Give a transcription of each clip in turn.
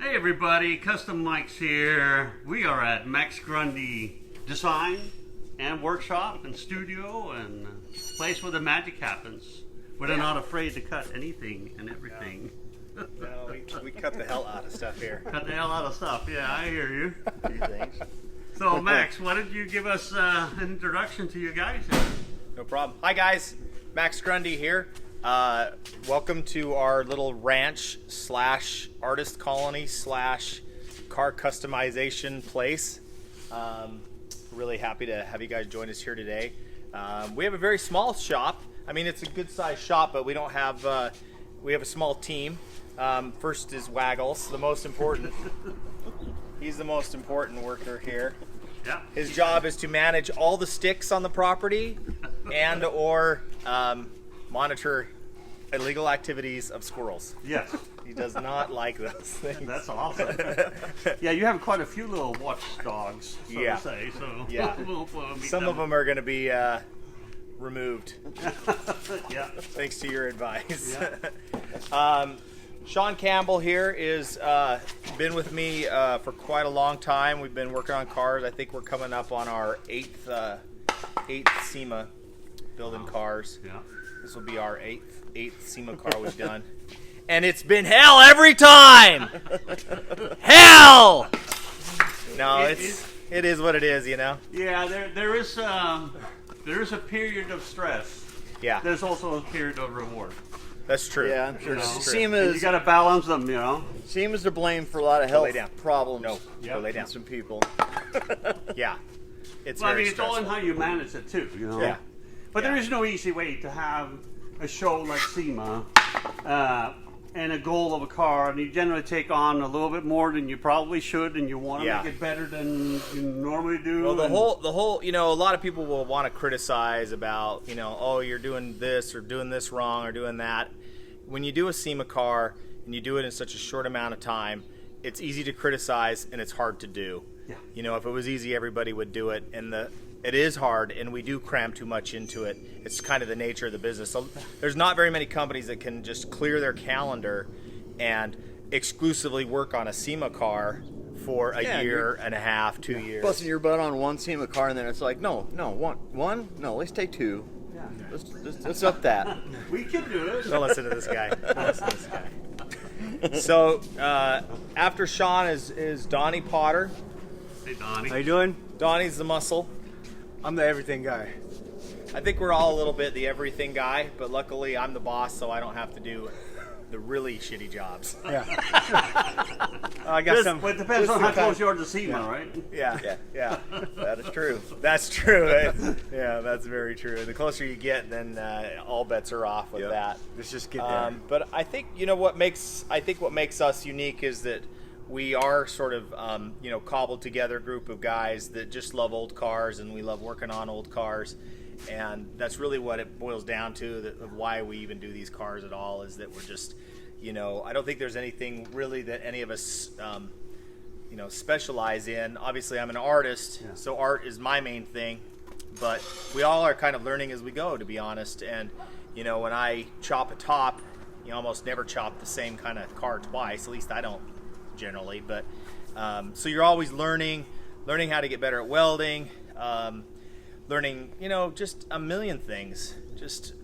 Hey everybody, Custom Mike's here. We are at Max Grundy Design and Workshop and Studio and place where the magic happens. Where they're not afraid to cut anything and everything. No, we cut the hell out of stuff here. Cut the hell out of stuff, yeah, I hear you. Few things. So Max, why don't you give us an introduction to you guys here? No problem. Hi guys, Max Grundy here. Welcome to our little ranch slash artist colony slash car customization place. Really happy to have you guys join us here today. We have a very small shop. I mean, it's a good sized shop, but we don't have, we have a small team. First is Waggles, the most important. He's the most important worker here. Yeah. His job is to manage all the sticks on the property and or monitor illegal activities of squirrels. Yes. He does not like those things. That's awesome. Yeah, you have quite a few little watchdogs, so Yeah. to say. So Yeah. we'll meet Some of them are going to be removed, Yeah. thanks to your advice. Yeah. Sean Campbell here is been with me for quite a long time. We've been working on cars. I think we're coming up on our eighth SEMA building cars. Yeah. This will be our eighth SEMA car we've done. And it's been hell every time! Hell! No, it is what it is, you know? Yeah, there is a period of stress. Yeah, There's also a period of reward. that's true. Yeah, I'm sure. You know? And SEMA's you got to balance them, you know. SEMA's to blame for a lot of lay health down. problems. No, Yeah. go lay down. And some people. Yeah, it's Well, I very mean, it's all in stressful. how you manage it too, you know. Yeah. But Yeah. there is no easy way to have a show like SEMA and a goal of a car, and you generally take on a little bit more than you probably should, and you want to Yeah. make it better than you normally do. Well, the and- whole, you know, a lot of people will want to criticize about, you know, oh, you're doing this or doing this wrong or doing that. When you do a SEMA car and you do it in such a short amount of time, it's easy to criticize and it's hard to do. Yeah. You know, if it was easy, everybody would do it, and it is hard, and we do cram too much into it. It's kind of the nature of the business. So there's not very many companies that can just clear their calendar and exclusively work on a SEMA car for a Yeah, year and a half, 2 years. Busting your butt on one SEMA car, and then it's like, no, one? No, let's take two. Yeah. Let's up that. We can do it. Don't listen to this guy. Don't listen to this guy. So after Sean is Donnie Potter. Hey, Donnie. How you doing? Donnie's the muscle. I'm the everything guy. I think we're all a little bit the everything guy, but luckily I'm the boss, so I don't have to do the really shitty jobs. Yeah. I got some. Well, it depends on how close you are to SEMA, right? Yeah. That is true. That's true. Yeah, that's very true. The closer you get, then all bets are off with that. Let's just get there. But I think what makes us unique is that we are sort of cobbled together group of guys that just love old cars, and we love working on old cars, and that's really what it boils down to. Of why we even do these cars at all is that we're just, I don't think there's anything really that any of us specialize in. Obviously, I'm an artist, so art is my main thing, but we all are kind of learning as we go, to be honest. And when I chop a top, you almost never chop the same kind of car twice. At least I don't generally. But so you're always learning how to get better at welding, learning just a million things, just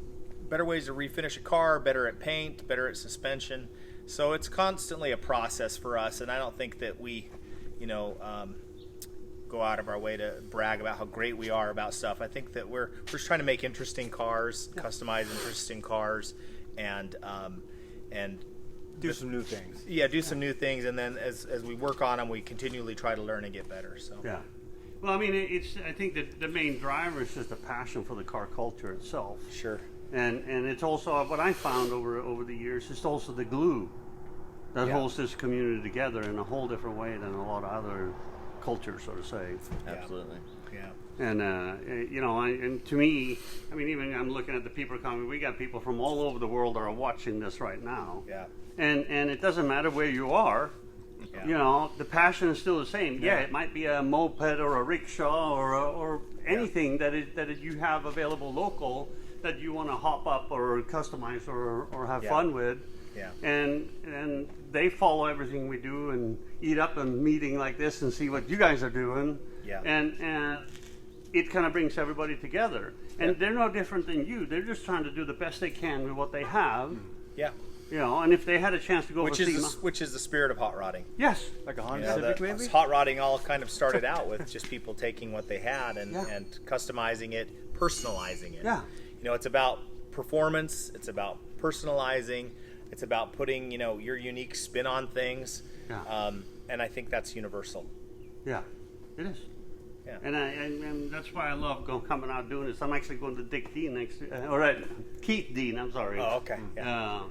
better ways to refinish a car, better at paint, better at suspension. So it's constantly a process for us, and I don't think that we go out of our way to brag about how great we are about stuff. I think that we're just trying to make interesting cars, customize interesting cars, and Do some new things. yeah, do some new things, and then as we work on them, we continually try to learn and get better. So Yeah. Well, I mean, I think that the main driver is just a passion for the car culture itself. sure. And it's also what I found over the years. It's also the glue that holds this community together in a whole different way than a lot of other cultures, so to say. Absolutely. Yeah. And and to me, I mean, even I'm looking at the people coming. We got people from all over the world that are watching this right now. Yeah. And it doesn't matter where you are. Yeah. The passion is still the same. Yeah, it might be a moped or a rickshaw or anything that you have available local that you want to hop up or customize or have fun with. Yeah. And they follow everything we do and eat up a meeting like this and see what you guys are doing. Yeah. And it kind of brings everybody together. And they're no different than you. They're just trying to do the best they can with what they have. Yeah. You know, and if they had a chance to go Which over is SEMA, which is the spirit of hot rodding. yes, Like a Honda You know, Civic, maybe? hot rodding all kind of started out with just people taking what they had and, Yeah. and customizing it, personalizing it. Yeah. You know, it's about performance. It's about personalizing. It's about putting, you know, your unique spin on things. Yeah. And I think that's universal. yeah, it is. Yeah. And that's why I love coming out doing this. I'm actually going to Dick Dean Keith Dean. I'm sorry. Oh, okay. Yeah.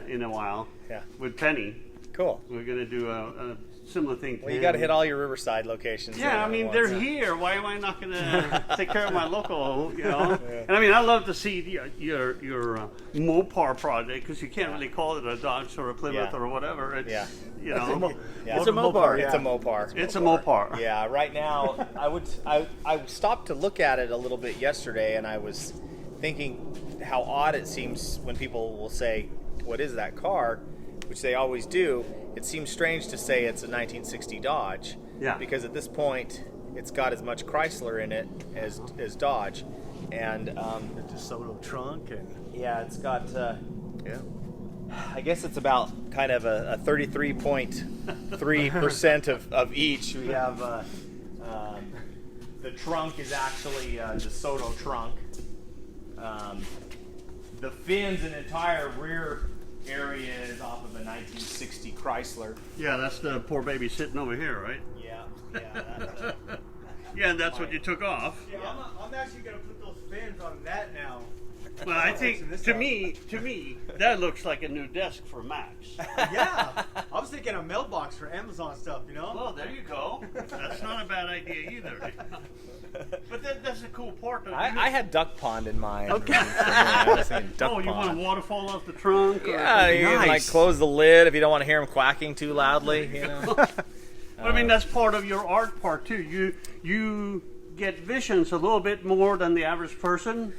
In a while. Yeah. With Penny, Cool. we're going to do a similar thing. Well, you got to hit all your Riverside locations. Yeah, I mean they're here. Why am I not going to take care of my local? You know, and I mean I love to see your Mopar project because you can't really call it a Dodge or a Plymouth Yeah. or whatever. It's, Yeah. you know, Yeah. It's a Mopar, It's a Mopar. it's a Mopar. Yeah, right now I stopped to look at it a little bit yesterday, and I was thinking how odd it seems when people will say, "What is that car?" Which they always do. It seems strange to say it's a 1960 Dodge, Yeah. because at this point it's got as much Chrysler in it as Dodge, and It's a solo trunk and yeah, it's got. Yeah. I guess it's about kind of a 33.3% of each. We have the trunk is actually the Soto trunk. The fins and entire rear area is off of a 1960 Chrysler. Yeah, that's the poor baby sitting over here, right? Yeah, that's Yeah, and that's what you took off. yeah, I'm actually gonna put those fins on that now. Well, I think to me, that looks like a new desk for Max. Yeah, I was thinking a mailbox for Amazon stuff, you know. Well, there you go. That's not a bad idea either. But that's a cool part. I had duck pond in mind. Okay. Yeah, I was thinking duck you want a pond. waterfall off the trunk? Yeah, you can like Nice. close the lid if you don't want to hear them quacking too loudly. You know. But I mean, that's part of your art part too. You get visions a little bit more than the average person.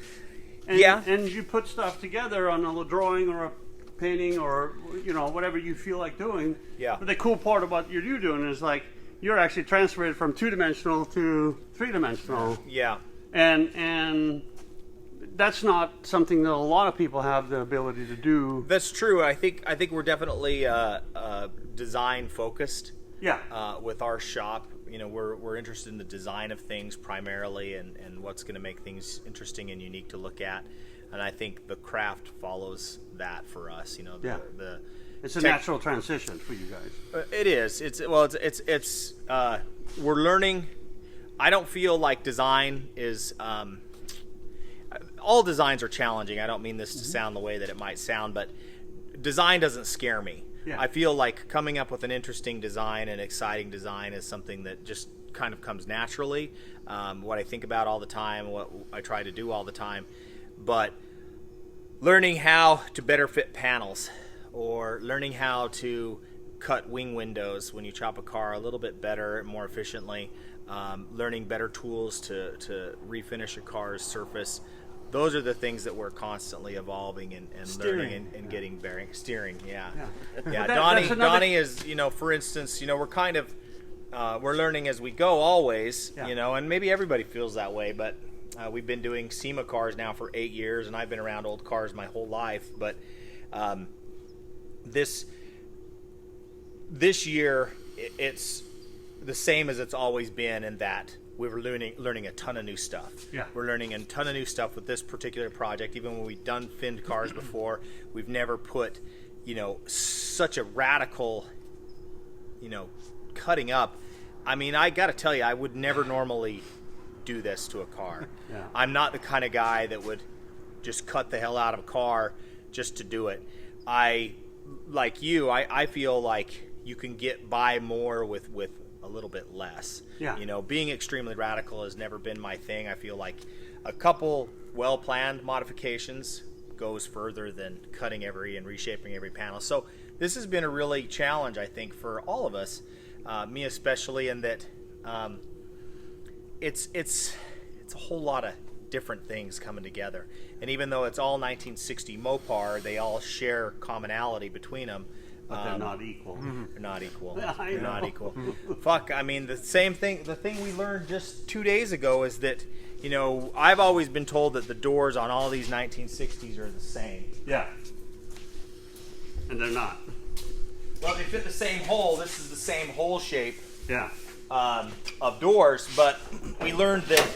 And, Yeah. And you put stuff together on a little drawing or a painting or, you know, whatever you feel like doing. Yeah. But the cool part about what you're doing is like you're actually transferred from 2-dimensional to 3-dimensional. Yeah. And that's not something that a lot of people have the ability to do. That's true. I think we're definitely design focused. Yeah. With our shop, you know, we're interested in the design of things primarily, and what's going to make things interesting and unique to look at. And I think the craft follows that for us. You know, the It's a tech- natural transition for you guys. It is. It's we're learning. I don't feel like design is. All designs are challenging. I don't mean this to sound the way that it might sound, but design doesn't scare me. Yeah. I feel like coming up with an interesting design and exciting design is something that just kind of comes naturally. What I think about all the time, what I try to do all the time, but learning how to better fit panels, or learning how to cut wing windows when you chop a car a little bit better and more efficiently, learning better tools to refinish a car's surface. Those are the things that we're constantly evolving and learning and getting bearing. Steering, yeah. But Yeah, that's another- Donnie is, you know, for instance, you know, we're kind of, we're learning as we go always, Yeah. you know, and maybe everybody feels that way, but we've been doing SEMA cars now for 8 years, and I've been around old cars my whole life, but this year, it's the same as it's always been in that we were learning a ton of new stuff. Yeah. We're learning a ton of new stuff with this particular project. Even when we've done finned cars before, we've never put, you know, such a radical, you know, cutting up. I mean, I got to tell you, I would never normally do this to a car. Yeah. I'm not the kind of guy that would just cut the hell out of a car just to do it. Like you, I feel like you can get by more with a little bit less. Yeah. You know, being extremely radical has never been my thing. I feel like a couple well-planned modifications goes further than cutting and reshaping every panel. So this has been a really challenge, I think, for all of us, me especially, in that it's a whole lot of different things coming together. And even though it's all 1960 Mopar, they all share commonality between them. But they're not equal. They're not equal. I They're not know. equal. Fuck, I mean, the thing we learned just 2 days ago is that, you know, I've always been told that the doors on all these 1960s are the same. Yeah. And they're not. Well, they fit the same hole. This is the same hole shape Yeah. of doors, but we learned that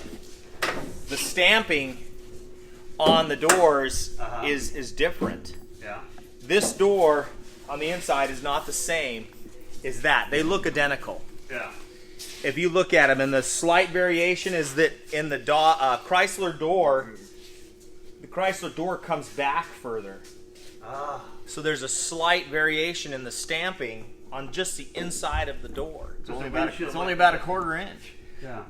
the stamping on the doors is different. Yeah. This door on the inside is not the same as that. They look identical. Yeah. If you look at them, and the slight variation is that in the Chrysler door, the Chrysler door comes back further. So there's a slight variation in the stamping on just the inside of the door. It's only about a quarter inch. Yeah.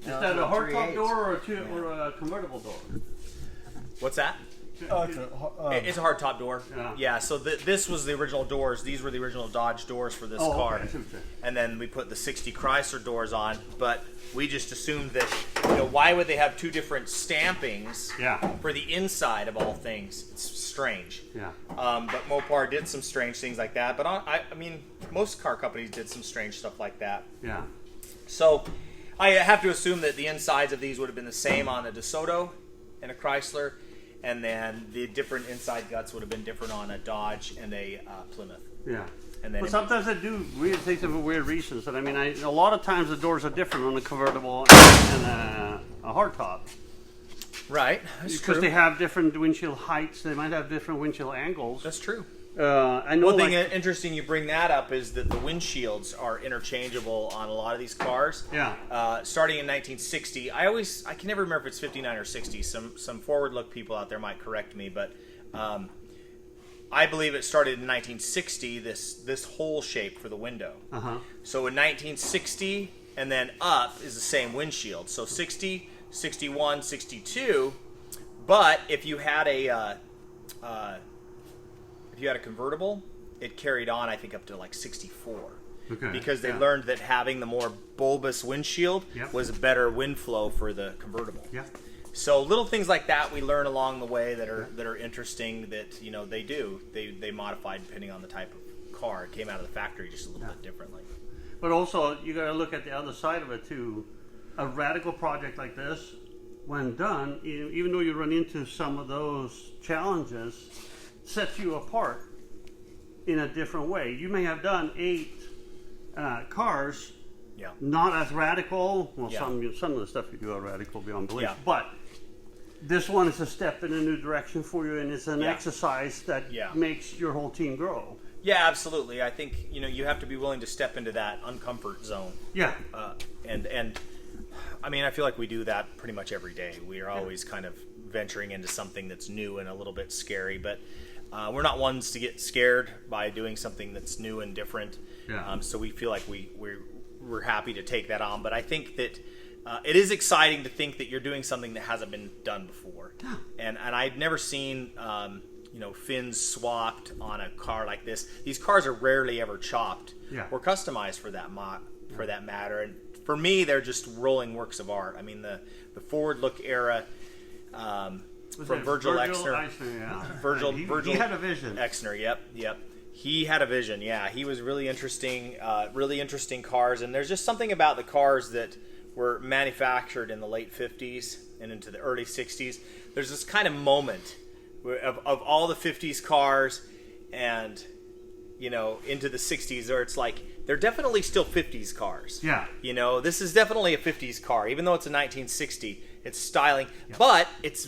Is No, that it's a about hardtop 3/8. door or a convertible door? What's that? It's a hard top door. Yeah. So this was the original doors. These were the original Dodge doors for this car. Okay. I see what you're saying. And then we put the 60 Chrysler doors on. But we just assumed that, you know, why would they have two different stampings Yeah. for the inside of all things? It's strange. Yeah. But Mopar did some strange things like that. But I mean, most car companies did some strange stuff like that. Yeah. So I have to assume that the insides of these would have been the same on a DeSoto and a Chrysler, and then the different inside guts would have been different on a Dodge and a Plymouth. Yeah. And then But sometimes they do weird things for weird reasons. And I mean, a lot of times the doors are different on a convertible and a hardtop. right, that's Because true. they have different windshield heights. They might have different windshield angles. That's true. I know. One thing like, interesting you bring that up is that the windshields are interchangeable on a lot of these cars. Yeah. Starting in 1960, I can never remember if it's 59 or 60. Some forward look people out there might correct me, but I believe it started in 1960. This hole shape for the window. So in 1960 and then up is the same windshield. So 60, 61, 62. But if you had a convertible, it carried on, I think, up to like 64. Okay. Because they Yeah. learned that having the more bulbous windshield Yep. was a better wind flow for the convertible. Yeah. So little things like that we learn along the way that are interesting that, you know, they modify depending on the type of car. It came out of the factory just a little bit differently. But also, you got to look at the other side of it too. A radical project like this, when done, even though you run into some of those challenges, sets you apart in a different way. You may have done 8 cars, Yeah. not as radical. Well, Yeah. some of the stuff you do are radical beyond belief, Yeah. but this one is a step in a new direction for you, and it's an Yeah. exercise that Yeah. makes your whole team grow. Yeah, absolutely. I think, you know, you have to be willing to step into that uncomfort zone. Yeah. And I mean, I feel like we do that pretty much every day. We are always kind of venturing into something that's new and a little bit scary, but we're not ones to get scared by doing something that's new and different. Yeah. So we feel like we're happy to take that on. But I think that it is exciting to think that you're doing something that hasn't been done before. Yeah. And I'd never seen you know, fins swapped on a car like this. These cars are rarely ever chopped Yeah. or customized for that for that matter. And for me, they're just rolling works of art. I mean, the forward look era from Virgil Exner. Eisner, yeah. Virgil He had a vision. Exner, yep. He had a vision. Yeah, he was really interesting cars. And there's just something about the cars that were manufactured in the late 50s and into the early 60s. There's this kind of moment of all the 50s cars and, you know, into the 60s where it's like they're definitely still 50s cars. Yeah. You know, this is definitely a 50s car, even though it's a 1960. It's styling, but it's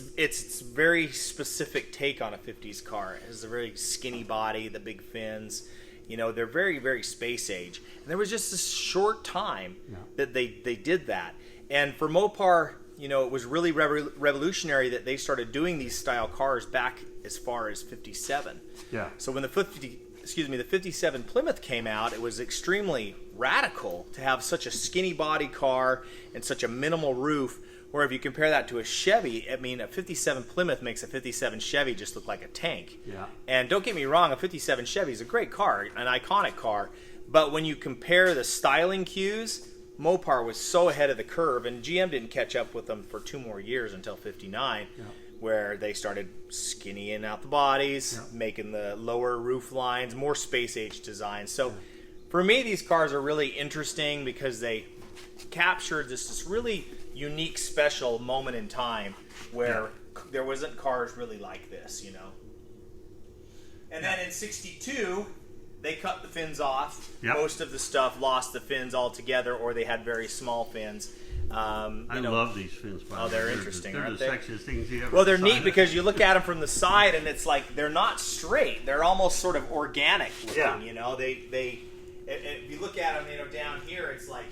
very specific take on a 50s car. It has a very skinny body, the big fins. You know, they're very, very space age. And there was just this short time that they did that. And for Mopar, you know, it was really revolutionary that they started doing these style cars back as far as 57. Yeah. So when the 57 Plymouth came out, it was extremely radical to have such a skinny body car and such a minimal roof. Where if you compare that to a Chevy, I mean, a 57 Plymouth makes a 57 Chevy just look like a tank. Yeah. And don't get me wrong, a 57 Chevy is a great car, an iconic car. But when you compare the styling cues, Mopar was so ahead of the curve, and GM didn't catch up with them for 2 more years until '59, where they started skinnying out the bodies, making the lower roof lines, more space age design. So for me, these cars are really interesting because they captured this really unique, special moment in time where there wasn't cars really like this, you know. And then in '62, they cut the fins off. Most of the stuff lost the fins altogether, or they had very small fins. I love these fins. They're interesting, aren't they? They're the sexiest things you ever. Well, they're neat because you look at them from the side, and it's like they're not straight. They're almost sort of organic looking. You know, if you look at them, you know, down here, it's like,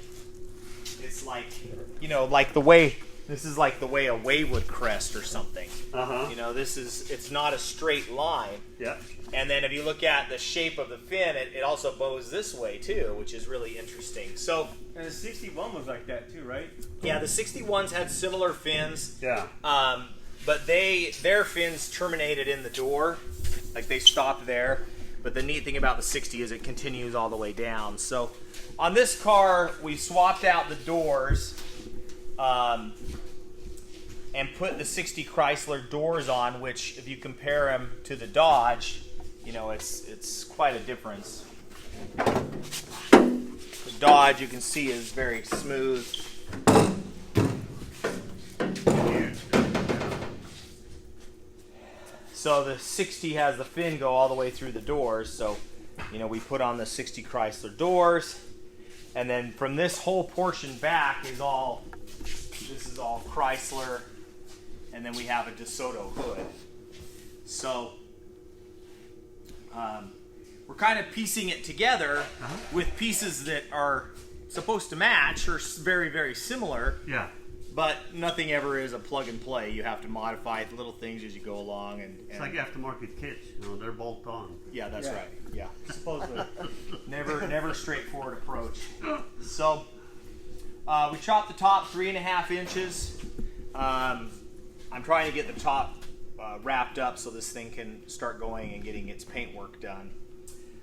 you know, like the way. This is like the way a wave would crest or something. You know, it's not a straight line. And then if you look at the shape of the fin, it also bows this way too, which is really interesting. So, and the 61 was like that too, right? Yeah, the 61s had similar fins. Yeah. But their fins terminated in the door, like they stopped there. But the neat thing about the 60 is it continues all the way down. So, on this car, we swapped out the doors. And put the 60 Chrysler doors on, which if you compare them to the Dodge, you know, it's quite a difference. The Dodge, you can see, is very smooth. So the 60 has the fin go all the way through the doors. So, you know, we put on the 60 Chrysler doors, and then from this whole portion back is all, this is all Chrysler. And then we have a DeSoto hood. So we're kind of piecing it together with pieces that are supposed to match or very, very similar. But nothing ever is a plug and play. You have to modify little things as you go along. And it's like aftermarket kits. You know, they're bolt on. Yeah, that's right. Yeah, supposedly. never straightforward approach. So we chopped the top 3.5 inches. I'm trying to get the top wrapped up so this thing can start going and getting its paint work done.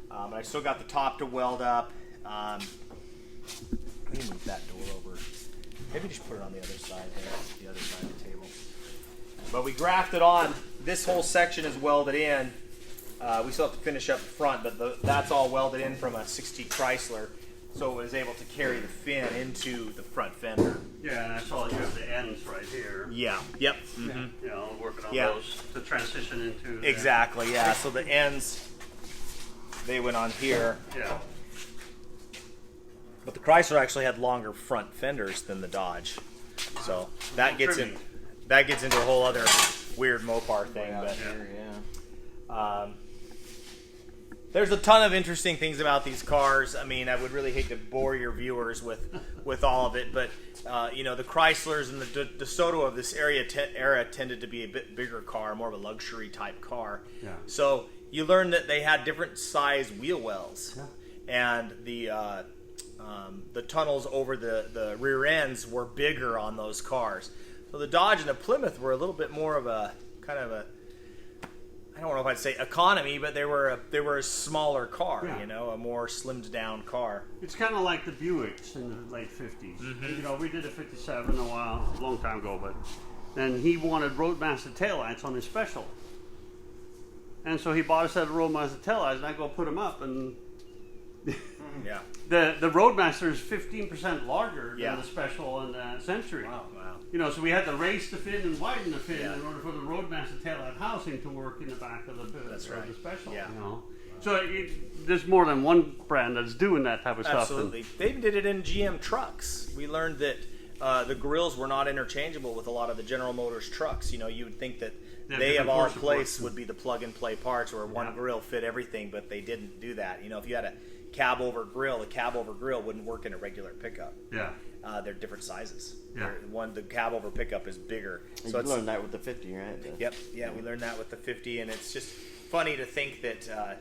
But I still got the top to weld up. Let me move that door over. Maybe just put it on the other side there, the other side of the table. But we grafted on. This whole section is welded in. We still have to finish up the front, but that's all welded in from a 60 Chrysler. So it was able to carry the fin into the front fender. Yeah, and I saw you have the ends right here. Yeah. Yep. Mm-hmm. You know, working on those to transition into. Exactly. Yeah. So the ends, they went on here. Yeah. But the Chrysler actually had longer front fenders than the Dodge, so that gets into a whole other weird Mopar thing. But there's a ton of interesting things about these cars. I mean, I would really hate to bore your viewers with all of it, but you know, the Chryslers and the DeSoto of this era tended to be a bit bigger car, more of a luxury type car. Yeah. So you learned that they had different size wheel wells, and the tunnels over the rear ends were bigger on those cars. So the Dodge and the Plymouth were a little bit more of a kind of a, I don't know if I'd say economy, but they were a smaller car, you know, a more slimmed down car. It's kind of like the Buicks in the late 50s. You know, we did a 57 a long time ago, but then he wanted Roadmaster taillights on his special. And so he bought a set of Roadmaster taillights, and I go put them up, and the Roadmaster is 15% larger than the special and the Century. Wow. You know, so we had to raise the fin and widen the fin in order for the Roadmaster taillight housing to work in the back of the special. You know? So there's more than one brand that's doing that type of stuff. Absolutely. They even did it in GM trucks. We learned that the grills were not interchangeable with a lot of the General Motors trucks. You know, you would think that they of all place would be the plug-and-play parts where one grill fit everything, but they didn't do that. You know, if you had a cab-over grill, the cab-over grill wouldn't work in a regular pickup. They're different sizes. The cab-over pickup is bigger. So you learned that with the 50, right? Yep. Yeah, we learned that with the 50, and it's just funny to think that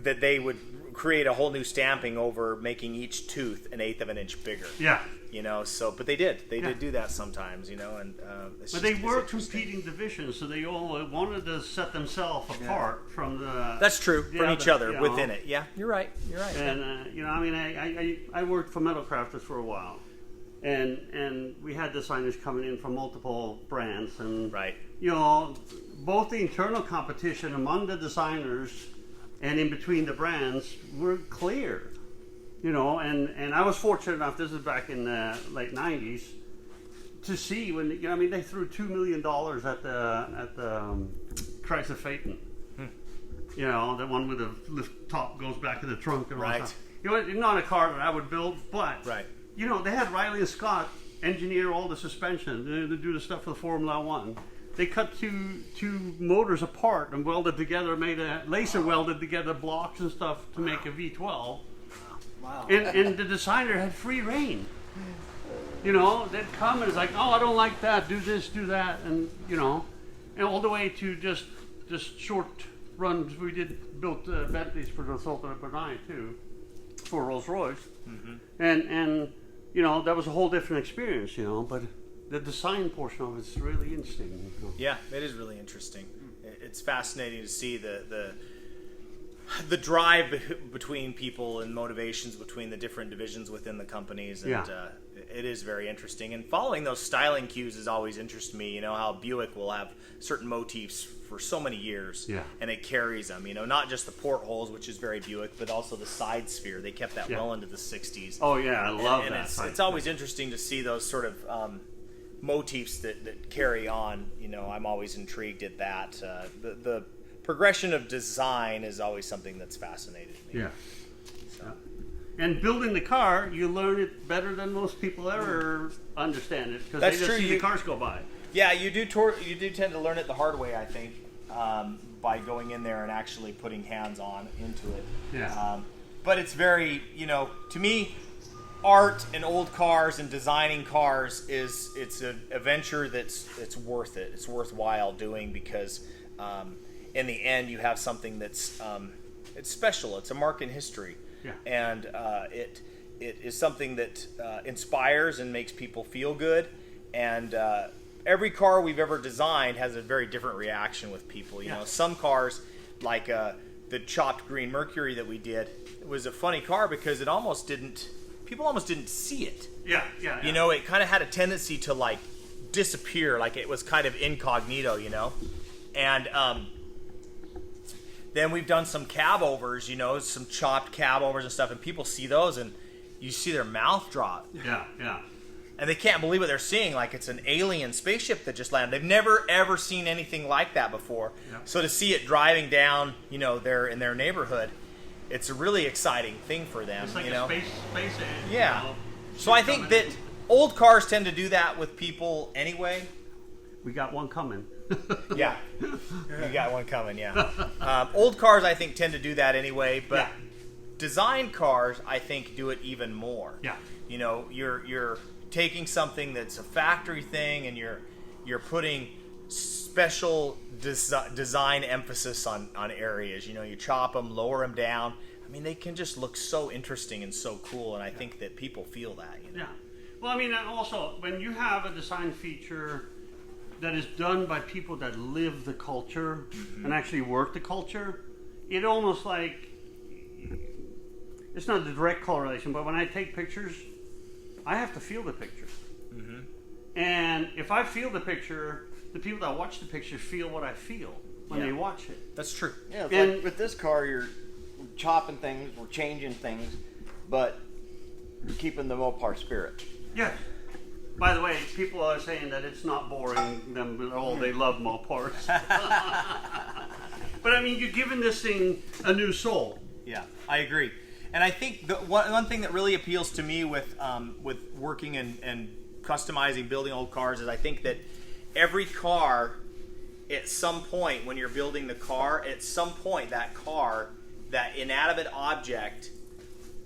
that they would create a whole new stamping over making each tooth an eighth of an inch bigger. Yeah. You know, so but they did do that sometimes. You know, and but they were competing divisions, so they all wanted to set themselves apart from the. That's true from each other within it. Yeah, you're right. And you know, I mean, I worked for Metal Crafters for a while, and we had designers coming in from multiple brands, and you know, both the internal competition among the designers and in between the brands were clear. You know, and I was fortunate enough, this is back in the late 90s, to see when, you know, I mean, they threw $2 million at the Chrysler Phaeton. You know, the one with the lift top goes back to the trunk. And right. You know, not a car that I would build, but, you know, they had Riley and Scott engineer all the suspension, to do the stuff for the Formula One. They cut two motors apart and welded together, made laser welded together blocks and stuff to make a V12. Wow. And the designer had free reign. You know, they'd come and it's like, oh, I don't like that, do this, do that, and you know, and all the way to just short runs. We built Bentleys for the Sultan of Brunei too, for Rolls Royce, and you know, that was a whole different experience. You know, but the design portion of it's really interesting. You know? Yeah, it is really interesting. It's fascinating to see the drive between people and motivations between the different divisions within the companies, and it is very interesting. And following those styling cues has always interested me. You know, how Buick will have certain motifs for so many years, and it carries them. You know, not just the portholes, which is very Buick, but also the side sphere. They kept that well into the 60s. Oh yeah, I love and that. It's always interesting to see those sort of motifs that carry on. You know, I'm always intrigued at that. The progression of design is always something that's fascinated me. Yeah. So. And building the car, you learn it better than most people ever understand it, because they just see the cars go by. Yeah, you do tend to learn it the hard way, I think, by going in there and actually putting hands on into it. Yeah. But it's very, you know, to me, art and old cars and designing cars it's a venture that's worth it. It's worthwhile doing because in the end you have something that's it's special. It's a mark in history, and it is something that inspires and makes people feel good. And every car we've ever designed has a very different reaction with people. You know, some cars like the chopped green Mercury that we did, it was a funny car because people almost didn't see it. Yeah. You know, it kind of had a tendency to like disappear, like it was kind of incognito, you know. And then we've done some cab overs, you know, some chopped cab overs and stuff, and people see those and you see their mouth drop. Yeah. And they can't believe what they're seeing, like it's an alien spaceship that just landed. They've never ever seen anything like that before. Yeah. So to see it driving down, you know, in their neighborhood, it's a really exciting thing for them. It's like you a know? space yeah. You know, so I think that old cars tend to do that with people anyway. We got one coming. Yeah, you got one coming. Yeah, old cars I think tend to do that anyway, but design cars I think do it even more. Yeah, you know, you're taking something that's a factory thing and you're putting special design emphasis on areas. You know, you chop them, lower them down. I mean, they can just look so interesting and so cool, and I think that people feel that. You know? Yeah. Well, I mean, also when you have a design feature that is done by people that live the culture and actually work the culture, it almost like, it's not a direct correlation, but when I take pictures, I have to feel the picture. And if I feel the picture, the people that watch the picture feel what I feel when they watch it. That's true. Yeah, it's like with this car, you're chopping things, we're changing things, but you're keeping the Mopar spirit. Yeah. By the way, people are saying that it's not boring them at all. They love Mopars. But I mean, you're giving this thing a new soul. Yeah, I agree. And I think the one thing that really appeals to me with working and customizing, building old cars is I think that every car, at some point when you're building the car, at some point that car, that inanimate object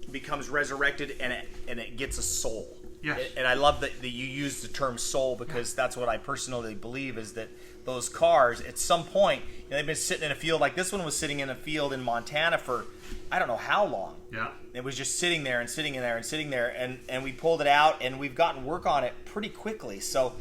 becomes resurrected and it gets a soul. Yes. And I love that you use the term soul, because that's what I personally believe, is that those cars, at some point, they've been sitting in a field. Like this one was sitting in a field in Montana for I don't know how long. Yeah. It was just sitting there and sitting in there and sitting there, and we pulled it out, and we've gotten work on it pretty quickly. So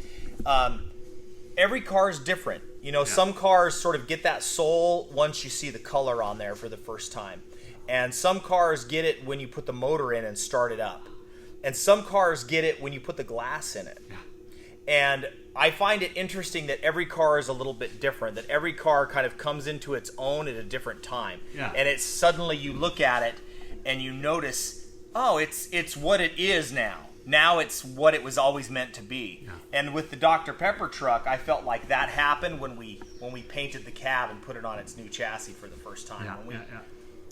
every car is different. Some cars sort of get that soul once you see the color on there for the first time. And some cars get it when you put the motor in and start it up. And some cars get it when you put the glass in it. Yeah. And I find it interesting that every car is a little bit different, that every car kind of comes into its own at a different time. Yeah. And it's suddenly you look at it and you notice, oh, it's what it is now. Now it's what it was always meant to be. Yeah. And with the Dr. Pepper truck, I felt like that happened when we painted the cab and put it on its new chassis for the first time. Yeah.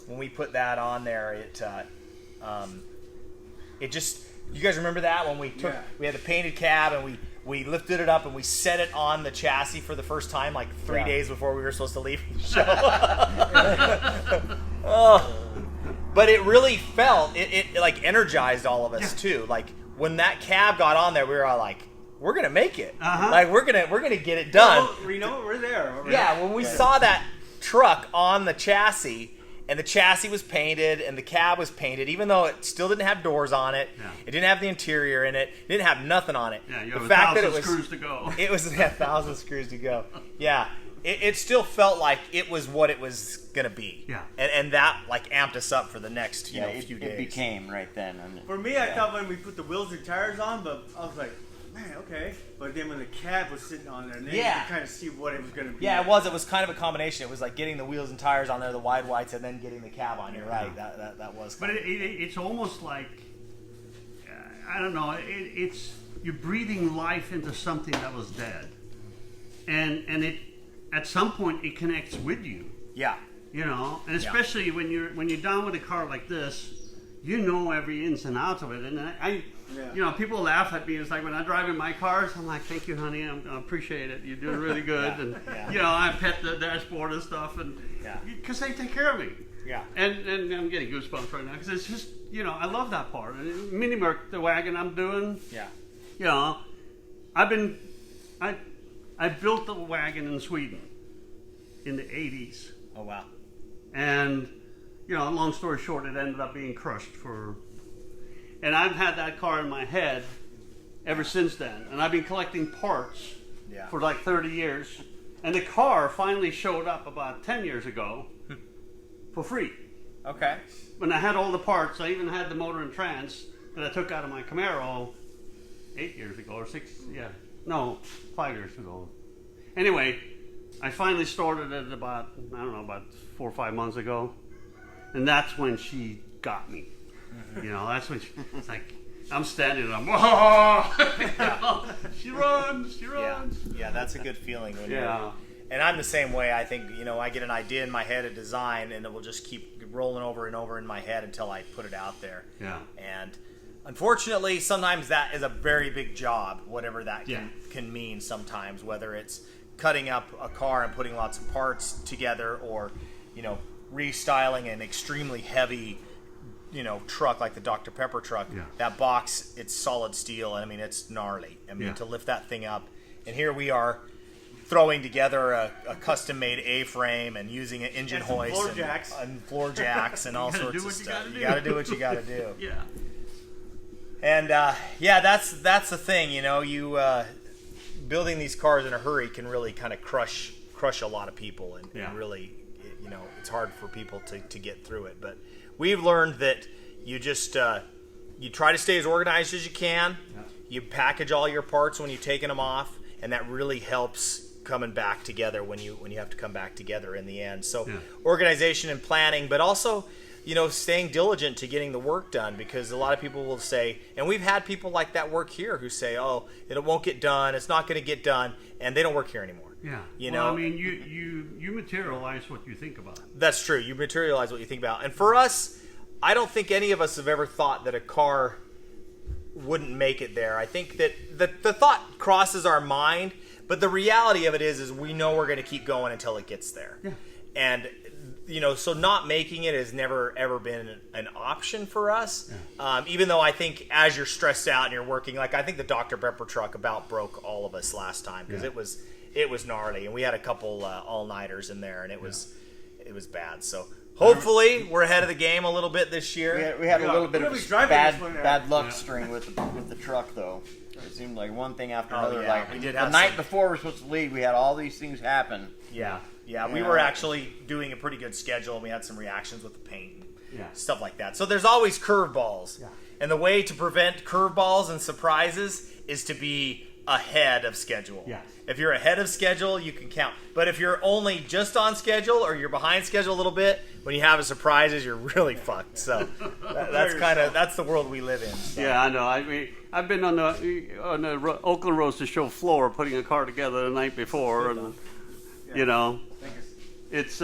When we put that on there, it just, you guys remember that when we had the painted cab and we lifted it up and we set it on the chassis for the first time like 3 days before we were supposed to leave the show. But it really felt, it like energized all of us too. Like when that cab got on there, we were all like, we're gonna make it. Like we're gonna get it done. Well, we're there. Yeah, when we saw that truck on the chassis, and the chassis was painted, and the cab was painted, even though it still didn't have doors on it. Yeah. It didn't have the interior in it. It didn't have nothing on it. Yeah, you the have fact that 1,000 screws to go. It was 1,000 screws to go. Yeah, it still felt like it was what it was gonna be. Yeah, and that like amped us up for the next few days. It became right then. For me, I thought when we put the wheels and tires on, but I was like, man, okay. But then when the cab was sitting on there, and then you could kind of see what it was going to be. Yeah, it was kind of a combination. It was like getting the wheels and tires on there, the wide whites, and then getting the cab on. You're right. That was. But it's almost like I don't know. It's you're breathing life into something that was dead, and it at some point it connects with you. Yeah. And especially when you're down with a car like this, every ins and outs of it. And people laugh at me. It's like when I drive in my cars, I'm like, thank you, honey. I appreciate it. You're doing really good. And, I pet the dashboard and stuff. And because they take care of me. Yeah. And I'm getting goosebumps right now because it's just, I love that part. And Mini Merc, the wagon I'm doing. Yeah. I built the wagon in Sweden in the 80s. Oh, wow. And, long story short, it ended up being crushed and I've had that car in my head ever since then. And I've been collecting parts for like 30 years. And the car finally showed up about 10 years ago for free. Okay. When I had all the parts, I even had the motor and trans that I took out of my Camaro 8 years ago or 5 years ago. Anyway, I finally started it about 4 or 5 months ago. And that's when she got me. That's when it's like, I'm standing and I'm, whoa! She runs. Yeah, that's a good feeling. And I'm the same way. I think, I get an idea in my head, a design, and it will just keep rolling over and over in my head until I put it out there. Yeah. And unfortunately, sometimes that is a very big job, whatever that can mean sometimes, whether it's cutting up a car and putting lots of parts together or, restyling an extremely heavy truck like the Dr. Pepper truck. That box, it's solid steel, and it's gnarly. To lift that thing up, and here we are throwing together a custom-made A-frame and using an engine hoist and floor jacks and all sorts of stuff. You got to do what you got to do. Yeah. And that's the thing. You building these cars in a hurry can really kind of crush a lot of people, and really, it's hard for people to get through it. But we've learned that you just you try to stay as organized as you can. Yeah. You package all your parts when you're taking them off, and that really helps coming back together when you have to come back together in the end. So organization and planning, but also staying diligent to getting the work done, because a lot of people will say, and we've had people like that work here who say, oh, it won't get done, it's not going to get done, and they don't work here anymore. Yeah. Well, you materialize what you think about. That's true. You materialize what you think about. And for us, I don't think any of us have ever thought that a car wouldn't make it there. I think that the thought crosses our mind, but the reality of it is we know we're going to keep going until it gets there. Yeah. And you know, so not making it has never ever been an option for us. Even though I think as you're stressed out and you're working, like I think the Dr. Pepper truck about broke all of us last time because it was gnarly, and we had a couple all-nighters in there, and it was bad. So hopefully we're ahead of the game a little bit this year. We had a little bit of bad bad luck string with the truck though. It seemed like one thing after another. Yeah. Like We did the have night some- before we were supposed to leave, we had all these things happen. Yeah, we were actually doing a pretty good schedule, and we had some reactions with the paint and stuff like that. So there's always curveballs. Yeah. And the way to prevent curveballs and surprises is to be ahead of schedule. Yes. If you're ahead of schedule, you can count. But if you're only just on schedule or you're behind schedule a little bit, when you have a surprises, you're really fucked. So that's the world we live in. So. Yeah, I know. I mean, I've been on the Oakland Roadster show floor putting a car together the night before, and you know, it's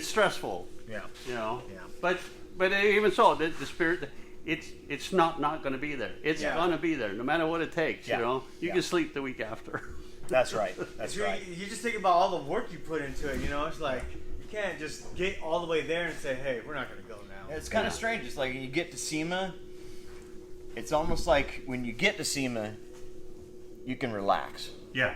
stressful. Yeah. You know. Yeah. But even so, the spirit. It's not going to be there. It's going to be there, no matter what it takes. Yeah. You know, you can sleep the week after. That's right. That's right. You just think about all the work you put into it. You know, it's like you can't just get all the way there and say, "Hey, we're not going to go now." It's kind of strange. It's like when you get to SEMA, it's almost like when you get to SEMA, you can relax. Yeah.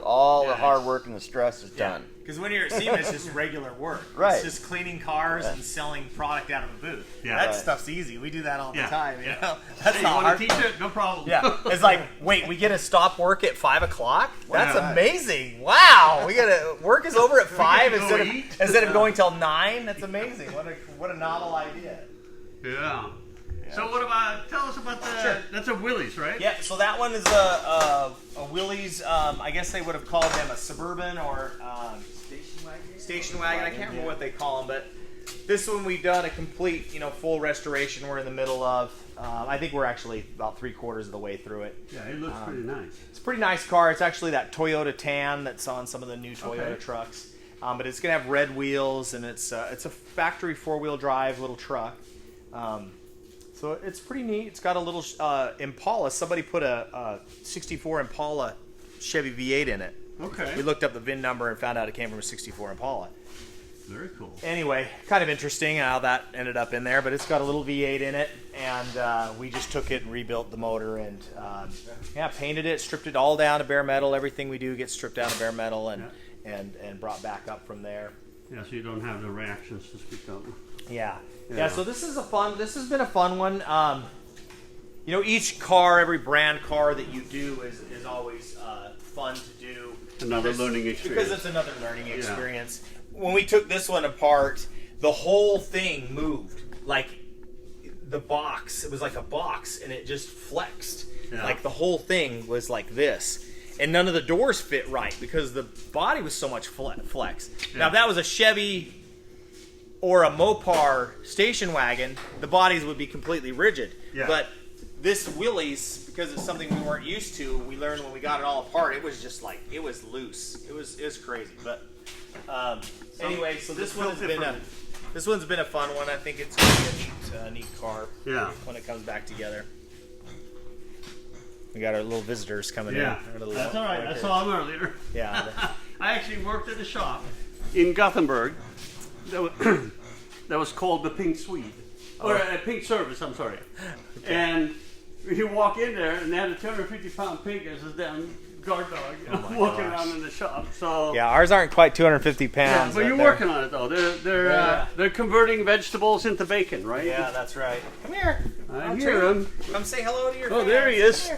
All the hard work and the stress is done. Because when you're at SEMA, it's just regular work. Right. It's just cleaning cars and selling product out of a booth. Yeah. That Right. stuff's easy. We do that all the Yeah. time. You Yeah. know? That's Hey, you not want hard. to teach it? No problem. Yeah. It's like, wait, we get to stop work at 5 o'clock? That's Yeah. amazing. Wow. We gotta work is over at 5 get to instead go of eat. instead of going till 9. That's amazing. What a novel idea. Yeah. So what about? Tell us about the. Sure. That's a Willys, right? Yeah, so that one is a Willys. I guess they would have called them a Suburban or station wagon. I can't remember what they call them, but this one we've done a complete, full restoration. We're in the middle of. I think we're actually about 3/4 of the way through it. Yeah, it looks pretty nice. It's a pretty nice car. It's actually that Toyota tan that's on some of the new Toyota Okay. trucks. But it's gonna have red wheels, and it's a factory 4-wheel drive little truck. So it's pretty neat. It's got a little Impala. Somebody put a 64 Impala Chevy V8 in it. Okay. We looked up the VIN number and found out it came from a 64 Impala. Very cool. Anyway, kind of interesting how that ended up in there, but it's got a little V8 in it, and we just took it and rebuilt the motor and painted it, stripped it all down to bare metal. Everything we do gets stripped down to bare metal and brought back up from there. Yeah, so you don't have the reactions to speak of. Yeah. Yeah. So this has been a fun one. Each car, every brand car that you do is always fun to do. Another learning experience. Because it's another learning experience. When we took this one apart, the whole thing moved. Like the box, it was like a box, and it just flexed. Yeah. Like the whole thing was like this. And none of the doors fit right because the body was so much flex. Yeah. Now, if that was a Chevy or a Mopar station wagon, the bodies would be completely rigid. Yeah. But this Willys, because it's something we weren't used to, we learned when we got it all apart, it was just like, it was loose. It was crazy. But anyway, so this one's been a fun one. I think it's going to be a neat car when it comes back together. We got our little visitors coming in. That's all right. I saw them earlier. Yeah. I actually worked at a shop in Gothenburg that was called the Pink Swede. Or Pink Service, I'm sorry. Okay. And you walk in there, and they had a 250-pound pig as a damn guard dog walking around in the shop. So yeah, ours aren't quite 250 pounds. but you're working on it though. They're converting vegetables into bacon, right? Yeah, that's right. Come here. I hear him. Come say hello to your Oh, fans. there he is.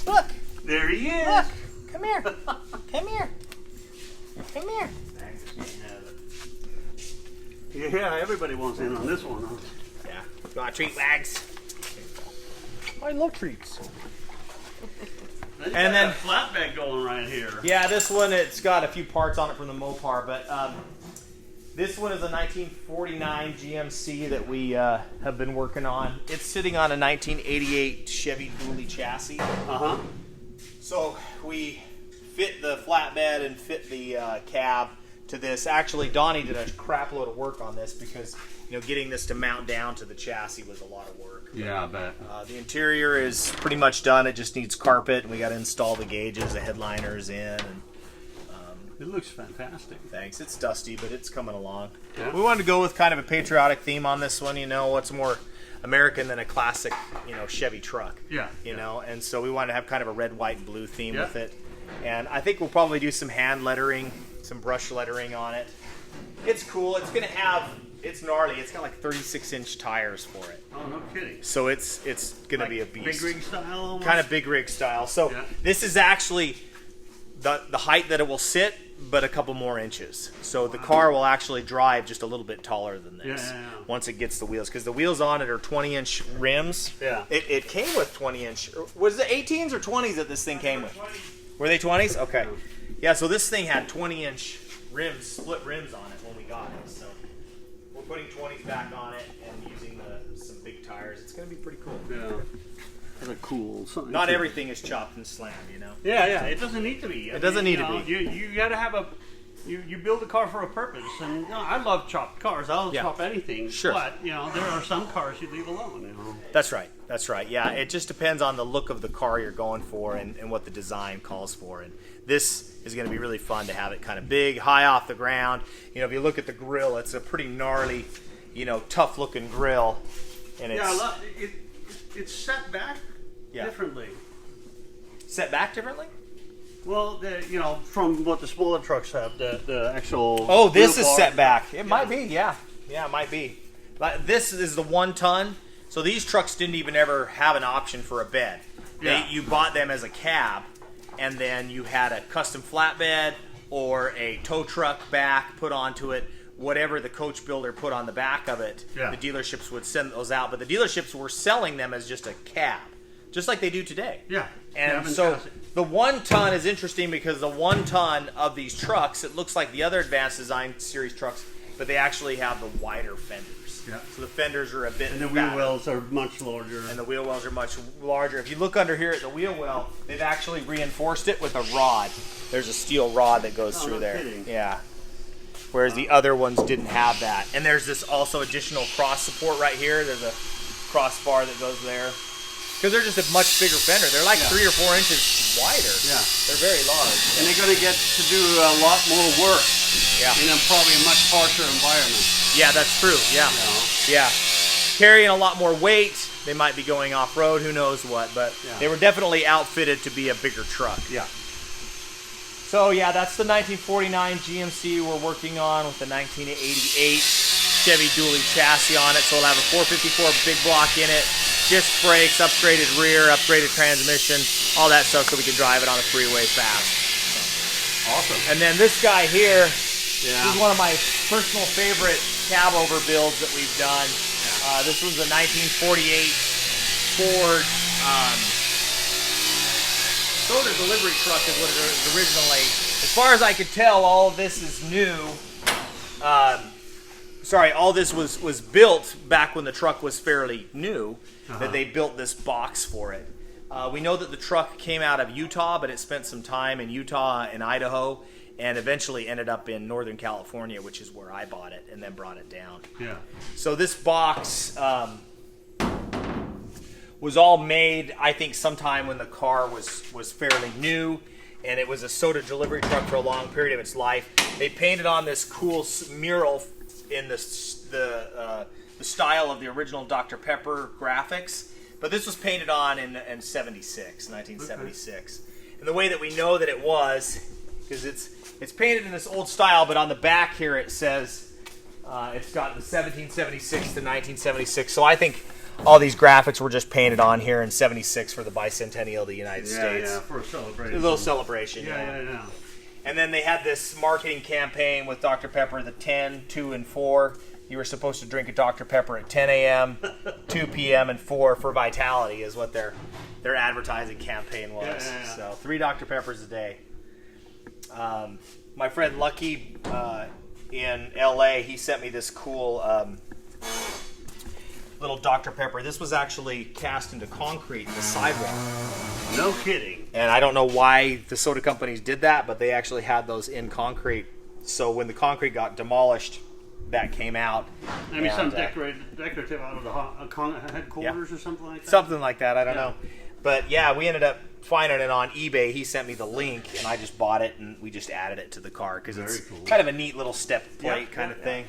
Look. There he is. Look. Come here. Come here. Come here. Yeah, everybody wants in on this one. Huh? Yeah. You want a treat, Wags? I love treats. And then flatbed going right here. Yeah, this one, it's got a few parts on it from the Mopar, but this one is a 1949 GMC that we have been working on. It's sitting on a 1988 Chevy dually chassis. Uh-huh. So we fit the flatbed and fit the cab to this. Actually, Donnie did a crap load of work on this because getting this to mount down to the chassis was a lot of work. Yeah, I bet. The interior is pretty much done. It just needs carpet, and we got to install the gauges, the headliners in, and It looks fantastic. Thanks. It's dusty, but it's coming along. Yeah. We wanted to go with kind of a patriotic theme on this one. You know, what's more American than a classic, you know, Chevy truck. Yeah. You know, and so we wanted to have kind of a red, white, and blue theme Yeah. with it. And I think we'll probably do some hand lettering, some brush lettering on it. It's cool. It's going to have, it's gnarly. It's got like 36-inch tires for it. Oh, no kidding. So it's going to be a Like beast. big rig style almost? Kind of big rig style. So Yeah. this is actually the height that it will sit, but a couple more inches. So the car will actually drive just a little bit taller than this Yeah. once it gets the wheels. Because the wheels on it are 20-inch rims. Yeah. It came with 20-inch. Was it 18s or 20s that this thing came with? Were they 20s? Okay. Yeah, so this thing had 20-inch rims, split rims on it when we got it. So we're putting 20s back on it and using some big tires. It's going to be pretty cool. Yeah. That's a cool something. Not everything is chopped and slammed, you know? Yeah. It doesn't need to be. It doesn't need to be. You got to have a. You build a car for a purpose, and you know, I love chopped cars. I'll Yeah. chop anything. Sure. But you know, there are some cars you leave alone. You know. That's right. That's right. Yeah, it just depends on the look of the car you're going for and what the design calls for. And this is going to be really fun to have it kind of big, high off the ground. You know, if you look at the grill, it's a pretty gnarly, you know, tough-looking grill. And it's Yeah, I love it. It's set back Yeah. differently. set back differently. Well, you know, from what the smaller trucks have, the actual. Oh, this wheel is bar. set back. It might be, yeah. Yeah, it might be. But this is the 1 ton. So these trucks didn't even ever have an option for a bed. Yeah. You bought them as a cab, and then you had a custom flatbed or a tow truck back put onto it. Whatever the coach builder put on the back of it, Yeah. the dealerships would send those out. But the dealerships were selling them as just a cab, just like they do today. Yeah. And Cabin so chassis. the 1 ton is interesting because the 1 ton of these trucks, it looks like the other Advanced Design Series trucks, but they actually have the wider fenders. Yeah. So the fenders are a bit And the wheel fatter, wells are much larger. and the wheel wells are much larger. If you look under here at the wheel well, they've actually reinforced it with a rod. There's a steel rod that goes Oh, through no there. kidding. Yeah. Whereas the other ones didn't have that. And there's this also additional cross support right here. There's a crossbar that goes there. Because they're just a much bigger fender. They're like Yeah. 3 or 4 inches wider. Yeah. They're very large. And they're going to get to do a lot more work Yeah. in a probably a much harsher environment. Yeah, that's true. Yeah. You know? Yeah. Carrying a lot more weight. They might be going off-road. Who knows what. But Yeah. they were definitely outfitted to be a bigger truck. Yeah. So yeah, that's the 1949 GMC we're working on with the 1988 Chevy dually chassis on it. So we'll have a 454 big block in it, disc brakes, upgraded rear, upgraded transmission, all that stuff so we can drive it on the freeway fast. Awesome. And then this guy here, Yeah. this is one of my personal favorite cab over builds that we've done. This was a 1948 Ford soda delivery truck is what it was originally. As far as I could tell, all of this is new. All this was built back when the truck was fairly new, that they built this box for it. We know that the truck came out of Utah, but it spent some time in Utah and Idaho, and eventually ended up in Northern California, which is where I bought it, and then brought it down. Yeah. So this box was all made, I think, sometime when the car was fairly new, and it was a soda delivery truck for a long period of its life. They painted on this cool mural in the style of the original Dr. Pepper graphics, but this was painted on in 1976. And the way that we know that it was, because it's painted in this old style, but on the back here it says it's got the 1776 to 1976. So I think all these graphics were just painted on here in 76 for the bicentennial of the United States. Yeah, for a celebration. A little celebration. Yeah. And then they had this marketing campaign with Dr. Pepper, the 10, 2, and 4. You were supposed to drink a Dr. Pepper at 10 a.m., 2 p.m., and 4 for vitality is what their advertising campaign was. Yeah. So 3 Dr. Peppers a day. My friend Lucky in L.A., he sent me this cool little Dr. Pepper. This was actually cast into concrete in the sidewalk. No kidding. And I don't know why the soda companies did that, but they actually had those in concrete. So when the concrete got demolished, that came out. Maybe And, some decorative out of the headquarters or something like that. something like that. I don't know. But yeah, we ended up finding it on eBay. He sent me the link, and I just bought it, and we just added it to the car because it's kind of a neat little step plate kind of thing.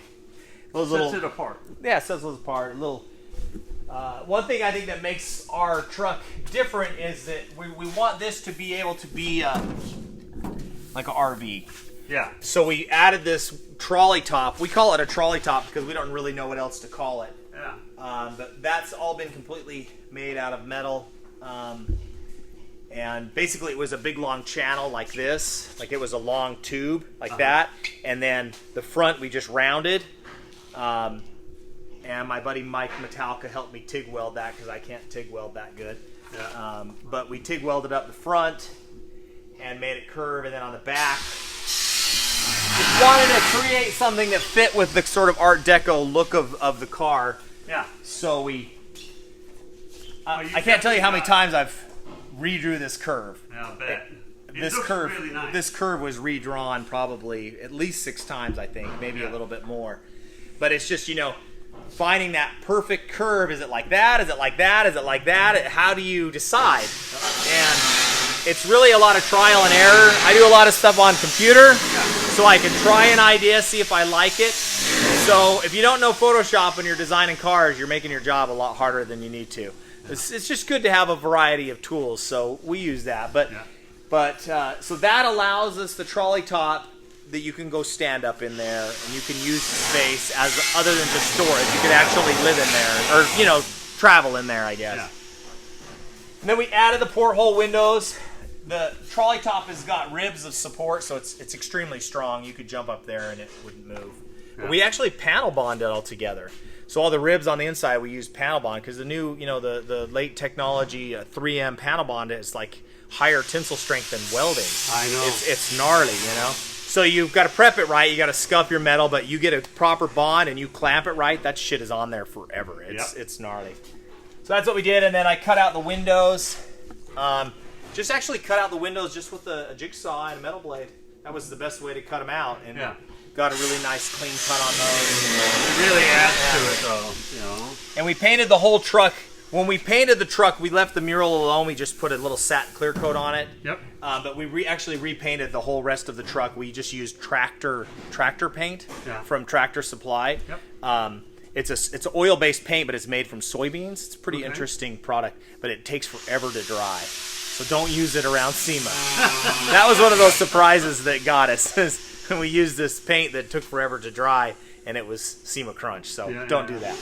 Those sets it apart. Yeah, it sets it apart. One thing I think that makes our truck different is that we want this to be able to be like an RV. Yeah. So we added this trolley top. We call it a trolley top because we don't really know what else to call it. Yeah. But that's all been completely made out of metal. And basically it was a big long channel like this. Like it was a long tube like that. And then the front we just rounded. And my buddy Mike Metallica helped me TIG weld that because I can't TIG weld that good. Yeah. But we TIG welded up the front and made it curve, and then on the back just wanted to create something that fit with the sort of Art Deco look of the car. Yeah. So we I can't tell you how many times I've redrew this curve. Yeah, I bet. This curve, really nice. This curve was redrawn probably at least 6 times, I think, maybe a little bit more. But it's just, finding that perfect curve. Is it like that? Is it like that? Is it like that? How do you decide? And it's really a lot of trial and error. I do a lot of stuff on computer, so I can try an idea, see if I like it. So if you don't know Photoshop when you're designing cars, you're making your job a lot harder than you need to. It's just good to have a variety of tools, so we use that. So that allows us the trolley top that you can go stand up in there, and you can use the space as other than just storage. You could actually live in there, or travel in there, I guess. Yeah. And then we added the porthole windows. The trolley top has got ribs of support, so it's extremely strong. You could jump up there and it wouldn't move. Yeah. But we actually panel bonded all together. So all the ribs on the inside we used panel bond because the new, the late technology 3M panel bond is like higher tensile strength than welding. I know. It's gnarly, So you've got to prep it right. You got to scuff your metal, but you get a proper bond and you clamp it right. That shit is on there forever. It's gnarly. So that's what we did, and then I cut out the windows. Just actually cut out the windows just with a jigsaw and a metal blade. That was the best way to cut them out, and got a really nice clean cut on those. It really adds to it, though. And we painted the whole truck. When we painted the truck, we left the mural alone. We just put a little satin clear coat on it. Yep. But we actually repainted the whole rest of the truck. We just used tractor paint from Tractor Supply. Yep. It's an oil-based paint, but it's made from soybeans. It's a pretty interesting product, but it takes forever to dry. So don't use it around SEMA. That was one of those surprises that got us. When we used this paint that took forever to dry, and it was SEMA Crunch. So don't do that.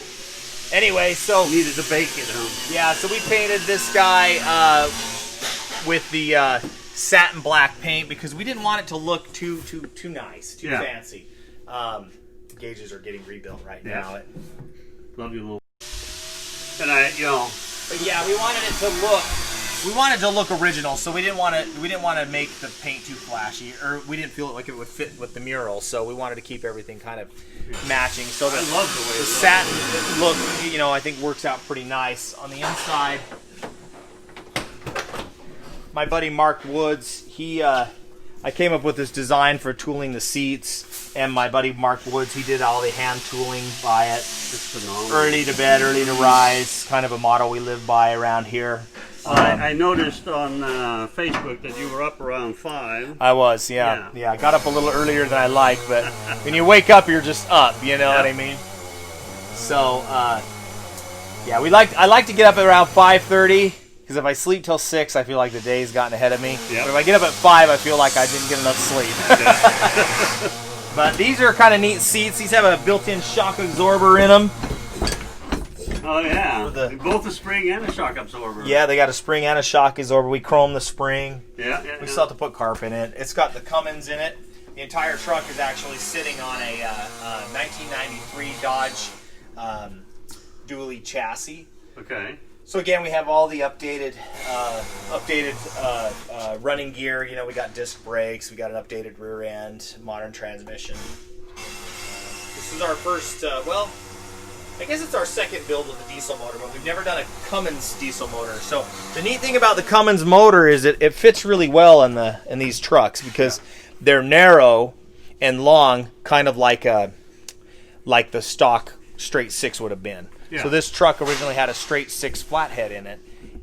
Anyway, so needed to bake it, huh? Yeah, so we painted this guy with the satin black paint because we didn't want it to look too nice, too fancy. Gauges are getting rebuilt right now. Love you, little. And But yeah, we wanted it to look. We wanted to look original, so we didn't want to make the paint too flashy, or we didn't feel like it would fit with the mural. So we wanted to keep everything kind of matching. So I love the way the satin look, I think works out pretty nice on the inside. My buddy Mark Woods, I came up with this design for tooling the seats, and my buddy Mark Woods, he did all the hand tooling by it. It's phenomenal. Early to bed, early to rise, kind of a motto we live by around here. I noticed on Facebook that you were up around 5. I was, yeah. I got up a little earlier than I like, but when you wake up, you're just up. You know what I mean? So, I like to get up at around 5:30 because if I sleep till 6, I feel like the day's gotten ahead of me. Yep. But if I get up at 5, I feel like I didn't get enough sleep. But these are kind of neat seats. These have a built-in shock absorber in them. Oh, yeah. Both a spring and a shock absorber. Yeah, they got a spring and a shock absorber. We chrome the spring. Yeah. We still have to put carp in it. It's got the Cummins in it. The entire truck is actually sitting on a 1993 Dodge dually chassis. Okay. So again, we have all the updated running gear. We got disc brakes. We got an updated rear end, modern transmission. This is our first, I guess it's our second build with a diesel motor, but we've never done a Cummins diesel motor. So the neat thing about the Cummins motor is it fits really well in these trucks because they're narrow and long, kind of like the stock straight 6 would have been. Yeah. So this truck originally had a straight 6 flathead in it,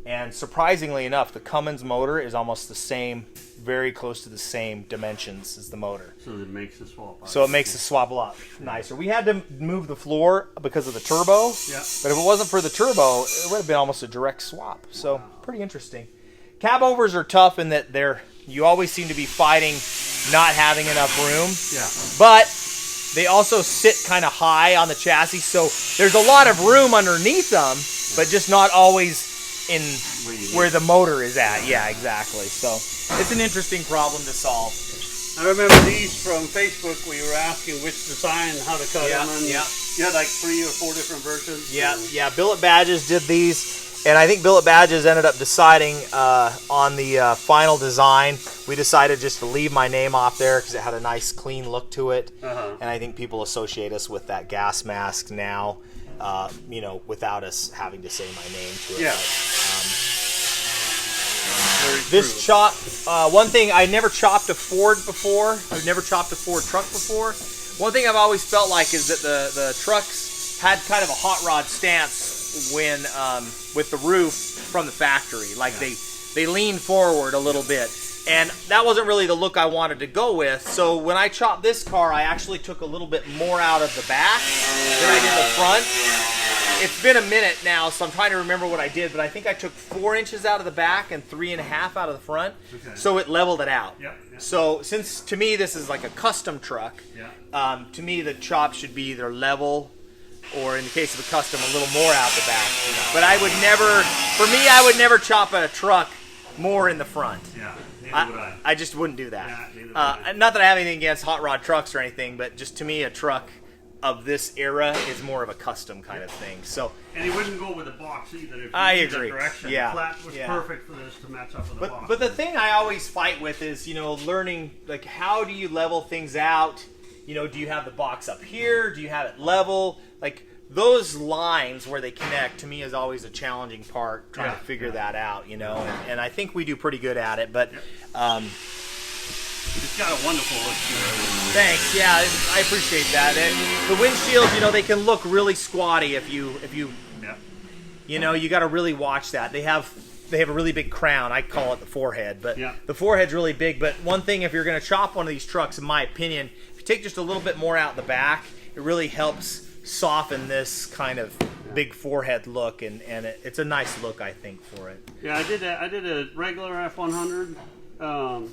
And surprisingly enough, the Cummins motor is almost the same, very close to the same dimensions as the motor. So it makes the swap. So it makes the swap a lot nicer. We had to move the floor because of the turbo. Yeah. But if it wasn't for the turbo, it would have been almost a direct swap. So pretty interesting. Cab overs are tough in that you always seem to be fighting not having enough room. Yeah. But they also sit kind of high on the chassis, so there's a lot of room underneath them, but just not always in where the motor is at. Yeah, exactly. So it's an interesting problem to solve. I remember these from Facebook. We were asking which design, how to cut them. And you had like 3 or 4 different versions. Yeah. Billet Badges did these, and I think Billet Badges ended up deciding on the final design. We decided just to leave my name off there because it had a nice, clean look to it, and I think people associate us with that gas mask now. Without us having to say my name to it. Yeah. This chop, one thing, I never chopped a Ford before. I've never chopped a Ford truck before. One thing I've always felt like is that the trucks had kind of a hot rod stance when with the roof from the factory. Like they leaned forward a little bit. And that wasn't really the look I wanted to go with. So when I chopped this car, I actually took a little bit more out of the back than I did the front. It's been a minute now, so I'm trying to remember what I did, but I think I took 4 inches out of the back and 3.5 out of the front. Okay. So it leveled it out. Yeah. So since to me this is like a custom truck, to me the chop should be either level or in the case of a custom a little more out the back. But I would never chop a truck more in the front. Yeah. I just wouldn't do that. Yeah, neither would I. Not that I have anything against hot rod trucks or anything, but just to me, a truck of this era is more of a custom kind of thing. So, and it wouldn't go with a box either. If you I need the agree. Direction. Yeah. The flat was perfect for this to match up with the box. But the thing I always fight with is, learning, like, how do you level things out? Do you have the box up here? Do you have it level? Like, those lines where they connect, to me, is always a challenging part, trying to figure that out, and I think we do pretty good at it, but it's got a wonderful look to it. Thanks, yeah, I appreciate that. The windshields, they can look really squatty if you you got to really watch that. They have a really big crown. I call it the forehead, but the forehead's really big. But one thing, if you're going to chop one of these trucks, in my opinion, if you take just a little bit more out the back, it really helps soften this kind of big forehead look, and it's a nice look, I think, for it. Yeah, I did a regular F100 a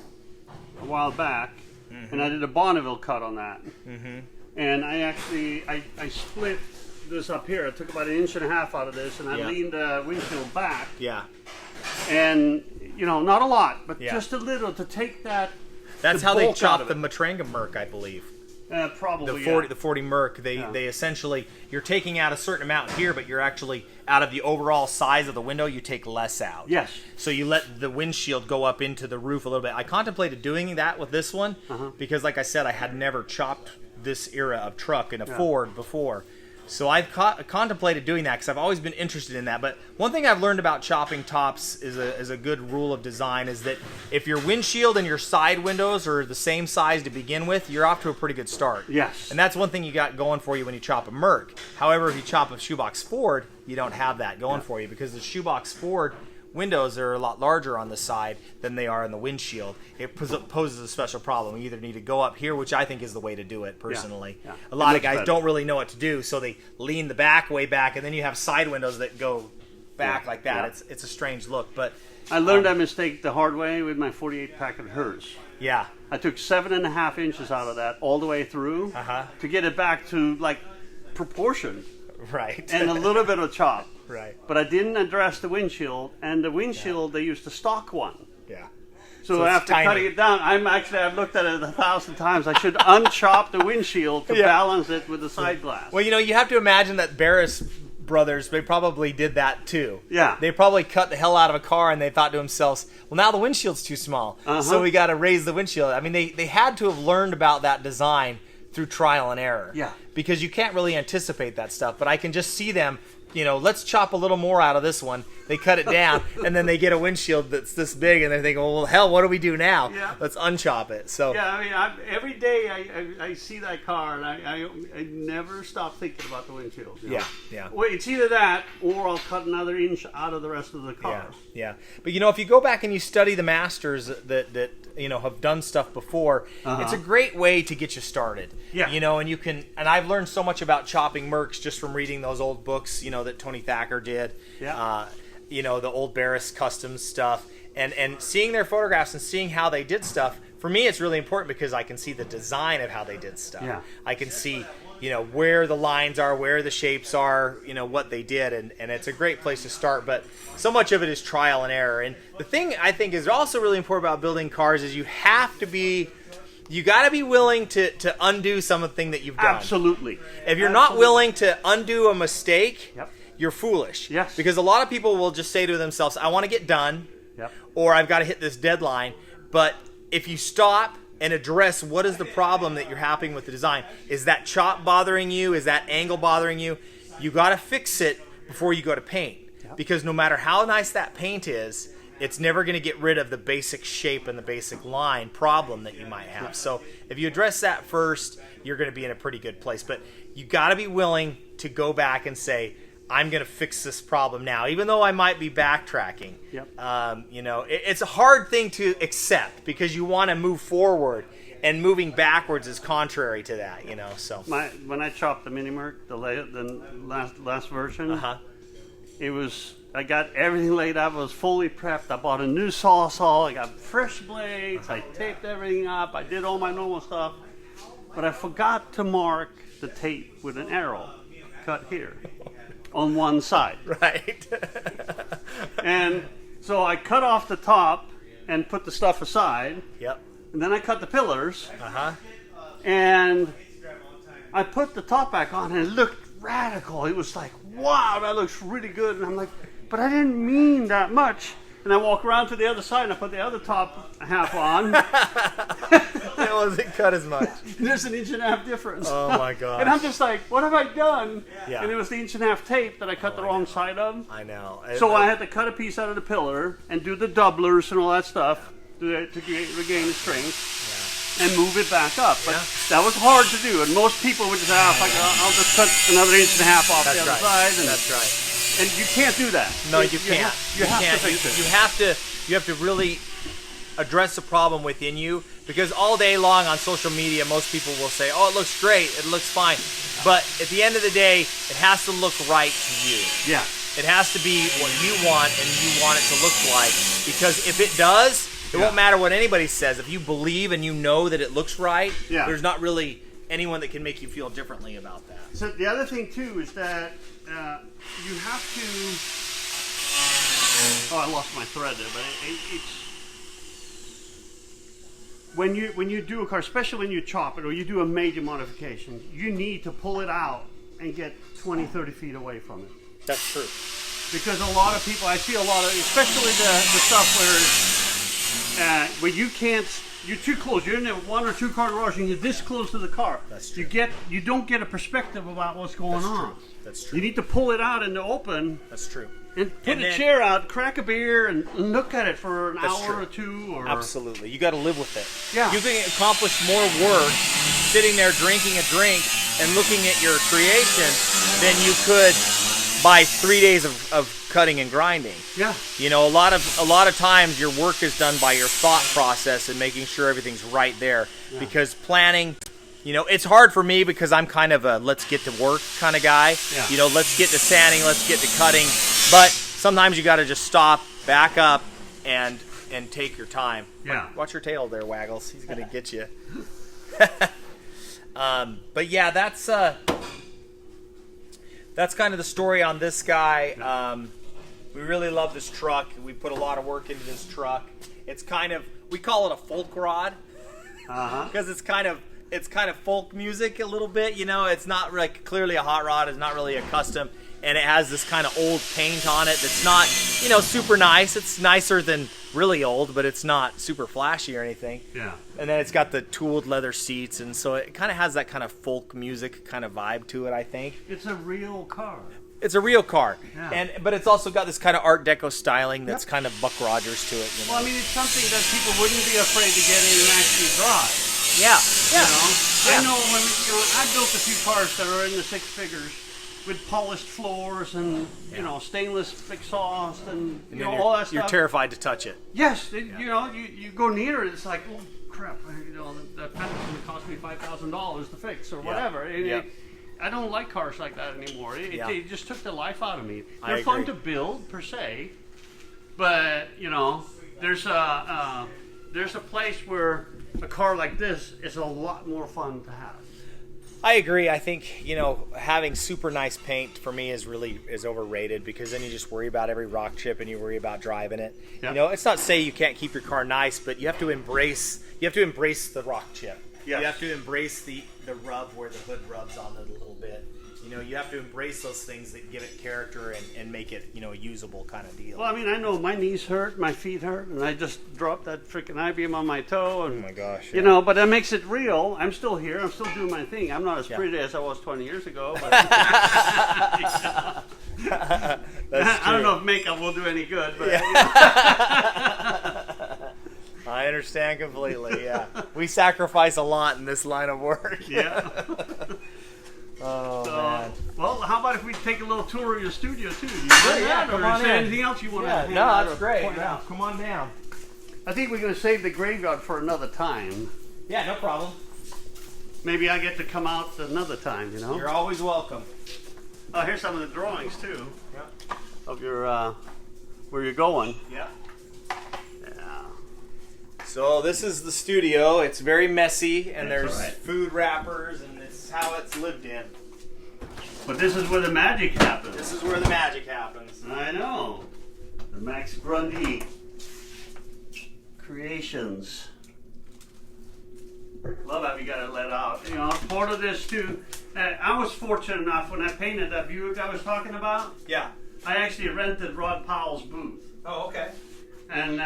while back, and I did a Bonneville cut on that. And I actually I split this up here. I took about 1.5 inches out of this, and I leaned the windshield back. Yeah. And not a lot, but just a little to take that. That's how they chopped the Matranga Merc, I believe. Probably the 40 Merc. They essentially, you're taking out a certain amount here, but you're actually out of the overall size of the window, you take less out. Yes. So you let the windshield go up into the roof a little bit. I contemplated doing that with this one because, like I said, I had never chopped this era of truck in a Ford before. So I've contemplated doing that because I've always been interested in that. But one thing I've learned about chopping tops is a good rule of design is that if your windshield and your side windows are the same size to begin with, you're off to a pretty good start. Yes. And that's one thing you got going for you when you chop a Merc. However, if you chop a shoebox Ford, you don't have that going for you because the shoebox Ford windows are a lot larger on the side than they are in the windshield. It poses a special problem. You either need to go up here, which I think is the way to do it personally. Yeah. A lot of guys don't really know what to do, so they lean the back way back, and then you have side windows that go back like that. It's a strange look, but I learned that mistake the hard way with my 48 pack of hers. Yeah. I took 7.5 inches out of that all the way through to get it back to like proportion. Right. And a little bit of chop. Right. But I didn't address the windshield, and the windshield, they used to stock one. Yeah. So after cutting it down, I've looked at it 1,000 times. I should unchop the windshield to balance it with the side glass. Well, you have to imagine that Barris brothers, they probably did that too. Yeah. They probably cut the hell out of a car and they thought to themselves, well, now the windshield's too small, so we got to raise the windshield. I mean, they had to have learned about that design through trial and error. Yeah. because you can't really anticipate that stuff. But I can just see them, let's chop a little more out of this one. They cut it down, and then they get a windshield that's this big, and they're thinking, well, hell, what do we do now? Yeah. Let's unchop it. So yeah, I mean, every day I see that car, and I never stop thinking about the windshield. Yeah. Well, it's either that, or I'll cut another inch out of the rest of the car. Yeah. But if you go back and you study the masters that have done stuff before, it's a great way to get you started. Yeah. And you can, and I've learned so much about chopping Mercs just from reading those old books, that Tony Thacker did. Yeah. The old Barris Customs stuff, and seeing their photographs and seeing how they did stuff. For me, it's really important because I can see the design of how they did stuff. Yeah. I can see, where the lines are, where the shapes are, what they did, and it's a great place to start. But so much of it is trial and error. And the thing I think is also really important about building cars is you got to be willing to undo something that you've done. Absolutely. If you're not willing to undo a mistake, you're foolish. Yes. Because a lot of people will just say to themselves, I want to get done, Yep. or I've got to hit this deadline. But if you stop and address what is the problem that you're having with the design, is that chop bothering you? Is that angle bothering you? You got to fix it before you go to paint. Yep. Because no matter how nice that paint is, it's never going to get rid of the basic shape and the basic line problem that you might have. So if you address that first, you're going to be in a pretty good place. But you got to be willing to go back and say, I'm going to fix this problem now, even though I might be backtracking. Yep. It's a hard thing to accept because you want to move forward, and moving backwards is contrary to that. So When I chopped the Mini Merc, the last version, it was, I got everything laid out. I was fully prepped. I bought a new saw. I got fresh blades. I taped everything up. I did all my normal stuff, but I forgot to mark the tape with an arrow cut here on one side. Right. And so I cut off the top and put the stuff aside. Yep. And then I cut the pillars. And I put the top back on, and it looked radical. It was like, wow, that looks really good. And I'm like, but I didn't mean that much. And I walk around to the other side, and I put the other top half on. It wasn't cut as much. There's an 1.5 inch difference. Oh my gosh. And I'm just like, what have I done? Yeah. And it was the 1.5 inch tape that I cut the wrong side of. I know. So I had to cut a piece out of the pillar and do the doublers and all that stuff to regain the strength and move it back up. But that was hard to do. And most people would just say, I'll just cut another 1.5 inch off the other side. And That's right. And you can't do that. No, you can't. You have to fix it. You have to really address the problem within you, because all day long on social media, most people will say, "Oh, it looks great. It looks fine," but at the end of the day, it has to look right to you. Yeah. It has to be what you want, and you want it to look like. Because if it does, it won't matter what anybody says. If you believe and you know that it looks right, there's not really anyone that can make you feel differently about that. So the other thing too is that you have to. Oh, I lost my thread there, but it's when you do a car, especially when you chop it or you do a major modification, you need to pull it out and get 20, 30 feet away from it. That's true. Because a lot of people, I see a lot of, especially the stuff where you can't. You're too close. You're in a 1 or 2 car garage and you're this close to the car. That's true. You don't get a perspective about what's going on. That's true. You need to pull it out in the open. That's true. And put a chair out, crack a beer, and look at it for an hour or two. Or absolutely, you got to live with it. Yeah. You can accomplish more work sitting there drinking a drink and looking at your creation than you could by 3 days of cutting and grinding. Yeah. You know, a lot of times your work is done by your thought process and making sure everything's right there. Yeah. Because planning, you know, it's hard for me because I'm kind of a let's get to work kind of guy. Yeah. You know, let's get to sanding, let's get to cutting. But sometimes you got to just stop, back up, and take your time. Yeah. Watch your tail there, Waggles. He's gonna get you. But yeah, that's kind of the story on this guy. We really love this truck. We put a lot of work into this truck. It's kind of, we call it a folk rod because it's kind of folk music a little bit. You know, it's not like clearly a hot rod. It's not really a custom. and it has this kind of old paint on it that's not, you know, super nice. It's nicer than really old, but it's not super flashy or anything. Yeah. And then it's got the tooled leather seats, and so it kind of has that kind of folk music kind of vibe to it, I think. It's a real car. It's a real car, Yeah. but it's also got this kind of Art Deco styling that's kind of Buck Rogers to it. You know? Well, I mean, it's something that people wouldn't be afraid to get in and actually drive. Yeah, yeah. You know? Yeah. I know when I built a few cars that are in the six figures with polished floors and you know stainless exhaust and you know all that stuff. You're terrified to touch it. Yes, you know you go near it, it's like, oh crap, you know that pedal's going to cost me $5,000 to fix or whatever. I don't like cars like that anymore. It just took the life out of me. They're fun to build per se, but you know there's a place where a car like this is a lot more fun to have. I agree. I think, you know, having super nice paint for me is overrated, because then you just worry about every rock chip and you worry about driving it. Yep. You know, it's not to say you can't keep your car nice, but you have to embrace the rock chip. Yes. You have to embrace the rub where the hood rubs on it a little bit. You know, you have to embrace those things that give it character and make it, you know, a usable kind of deal. Well, I mean, I know my knees hurt, my feet hurt, and I just dropped that freaking I-beam on my toe. And, oh my gosh. You know, but that makes it real. I'm still here. I'm still doing my thing. I'm not as pretty as I was 20 years ago. But, I don't know if makeup will do any good, but I understand completely, yeah. We sacrifice a lot in this line of work. Yeah. Oh, man. Well, how about if we take a little tour of your studio, too? Do you come on in. anything else you want to No, that's great. No, come on down. I think we're going to save the graveyard for another time. Yeah, no problem. Maybe I get to come out another time, you know? You're always welcome. Oh, here's some of the drawings, too, Yeah. of your, where you're going. Yeah. Yeah. So this is the studio. It's very messy, and That's there's right. food wrappers, and it's how it's lived in. But this is where the magic happens. This is where the magic happens. I know. The Max Grundy creations. Love how you got it let out. You know, part of this too. I was fortunate enough when I painted that Buick I was talking about. Yeah. I actually rented Rod Powell's booth. Oh, okay. And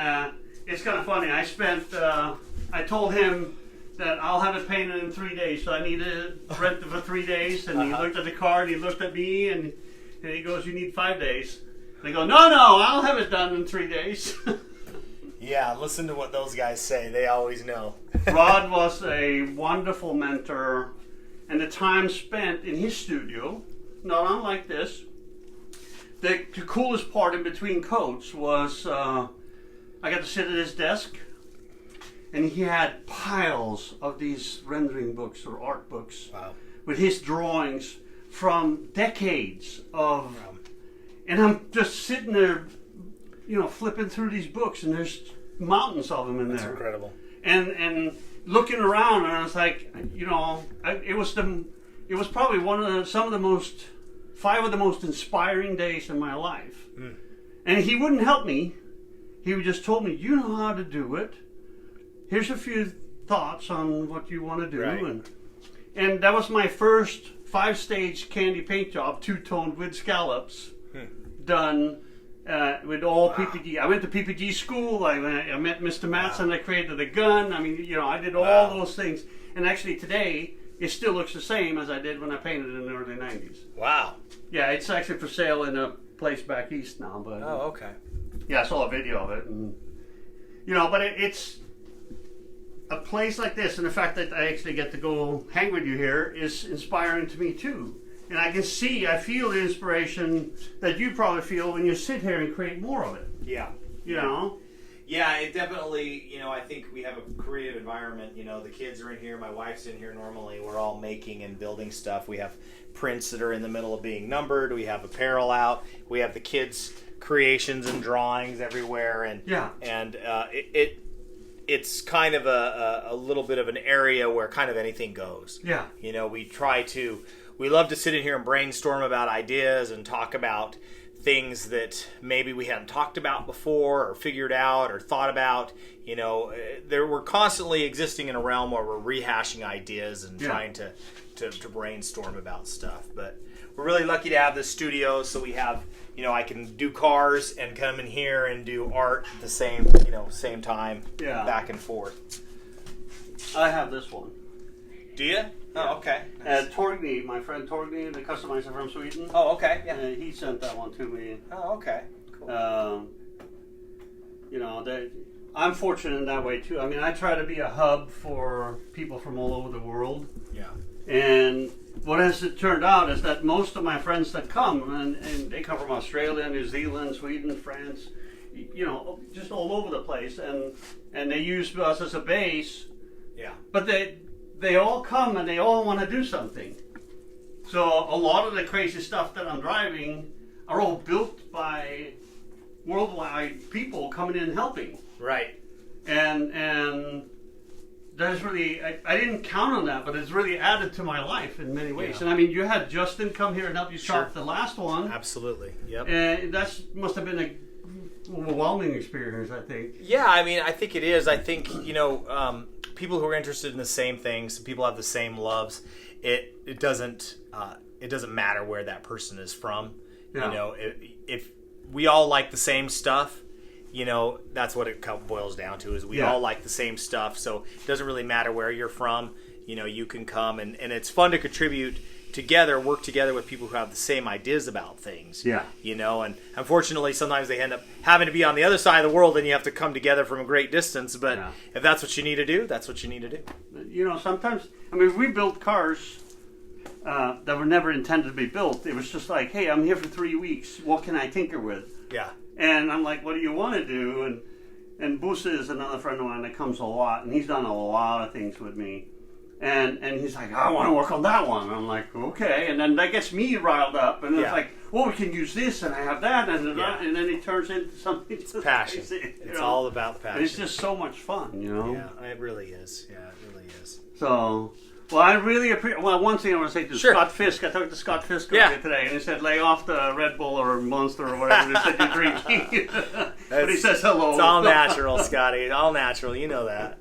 it's kind of funny. I told him that I'll have it painted in 3 days, so I need to rent it for 3 days. And he looked at the car and he looked at me and he goes, "You need 5 days." And I go, "No, I'll have it done in 3 days." Yeah, listen to what those guys say. They always know. Rod was a wonderful mentor, and the time spent in his studio, not unlike this. The coolest part in between coats was I got to sit at his desk, and he had piles of these rendering books or art books with his drawings from decades of, and I'm just sitting there, you know, flipping through these books, and there's mountains of them in there. That's incredible. And looking around, and I was like, you know, it was probably some of the most 5 of the most inspiring days in my life. And he wouldn't help me. He just told me, "You know how to do it. Here's a few thoughts on what you want to do." Right. And that was my first 5-stage candy paint job, 2-toned with scallops, done with all PPG. I went to PPG school. I met Mr. Matson. I created a gun. I mean, you know, I did all those things. And actually today, it still looks the same as I did when I painted in the early 90s. Wow. Yeah, it's actually for sale in a place back east now. But Oh, okay. yeah, I saw a video of it. And, you know, but it's a place like this, and the fact that I actually get to go hang with you here is inspiring to me too. And I feel the inspiration that you probably feel when you sit here and create more of it. Yeah. You know? Yeah, it definitely, you know, I think we have a creative environment. You know, the kids are in here, my wife's in here normally. We're all making and building stuff. We have prints that are in the middle of being numbered. We have apparel out. We have the kids' creations and drawings everywhere. And it's kind of a little bit of an area where kind of anything goes. Yeah. You know, we love to sit in here and brainstorm about ideas and talk about things that maybe we hadn't talked about before or figured out or thought about. You know, we're constantly existing in a realm where we're rehashing ideas and trying to brainstorm about stuff. But we're really lucky to have this studio. So we have, you know, I can do cars and come in here and do art at the same, you know, same time, Yeah. back and forth. I have this one. Do you? Oh, okay. Nice. Torgny, my friend Torgny, the customizer from Sweden. Oh, okay. Yeah. He sent that one to me. Oh, okay. Cool. You know, I'm fortunate in that way too. I mean, I try to be a hub for people from all over the world. Yeah. And what has it turned out is that most of my friends that come, and they come from Australia, New Zealand, Sweden, France, you know, just all over the place, and they use us as a base. Yeah. But they all come and they all want to do something. So a lot of the crazy stuff that I'm driving are all built by worldwide people coming in and helping. Right. And that is really, I didn't count on that, but it's really added to my life in many ways. Yeah. And I mean, you had Justin come here and help you chop the last one. Absolutely. Yep. And that must have been a overwhelming experience, I think. Yeah, I mean, I think it is. I think, you know, people who are interested in the same things, people have the same loves. It doesn't matter where that person is from. Yeah. You know, if we all like the same stuff, you know, that's what it boils down to, is we all like the same stuff. So it doesn't really matter where you're from. You know, you can come and it's fun to contribute together, work together with people who have the same ideas about things. Yeah. You know, and unfortunately sometimes they end up having to be on the other side of the world and you have to come together from a great distance. But if that's what you need to do, that's what you need to do. You know, sometimes, I mean, we built cars that were never intended to be built. It was just like, hey, I'm here for 3 weeks. What can I tinker with? Yeah. And I'm like, what do you want to do? And Busa is another friend of mine that comes a lot, and he's done a lot of things with me. And he's like, I want to work on that one. I'm like, okay. And then that gets me riled up. And it's like, well, we can use this, and I have that. And then it turns into something just passion. crazy, It's all about the passion. And it's just so much fun, you know? Yeah, it really is. Yeah, it really is. So, well, I really appreciate. Well, one thing I want to say to Scott Fisk. I talked to Scott Fisk earlier today, and he said, "Lay off the Red Bull or Monster or whatever it is that you're drinking." But he says hello. It's all natural, Scotty. All natural. You know that.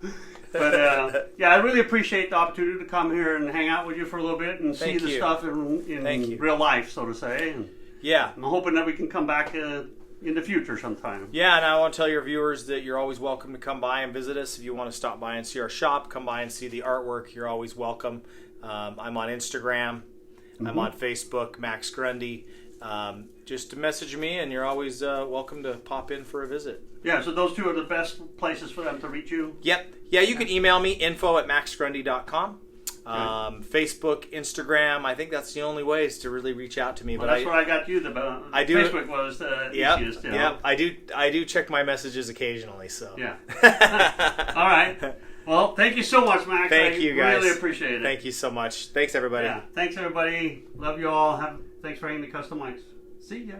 But yeah, I really appreciate the opportunity to come here and hang out with you for a little bit and see the stuff in real life, so to say. And I'm hoping that we can come back in the future sometime. Yeah, and I want to tell your viewers that you're always welcome to come by and visit us. If you want to stop by and see our shop, come by and see the artwork. You're always welcome. I'm on Instagram. I'm on Facebook, Max Grundy. Just message me, and you're always welcome to pop in for a visit. Yeah, so those two are the best places for them to reach you? Yep. Yeah, you can email me, info@maxgrundy.com. Facebook, Instagram. I think that's the only ways to really reach out to me. Well, that's where I got you. Facebook was the easiest. Yeah, I do check my messages occasionally. So yeah. All right. Well, thank you so much, Max. Thank you, guys. Really appreciate it. Thank you so much. Thanks, everybody. Yeah. Thanks, everybody. Love you all. Thanks for hanging the custom mics. See ya.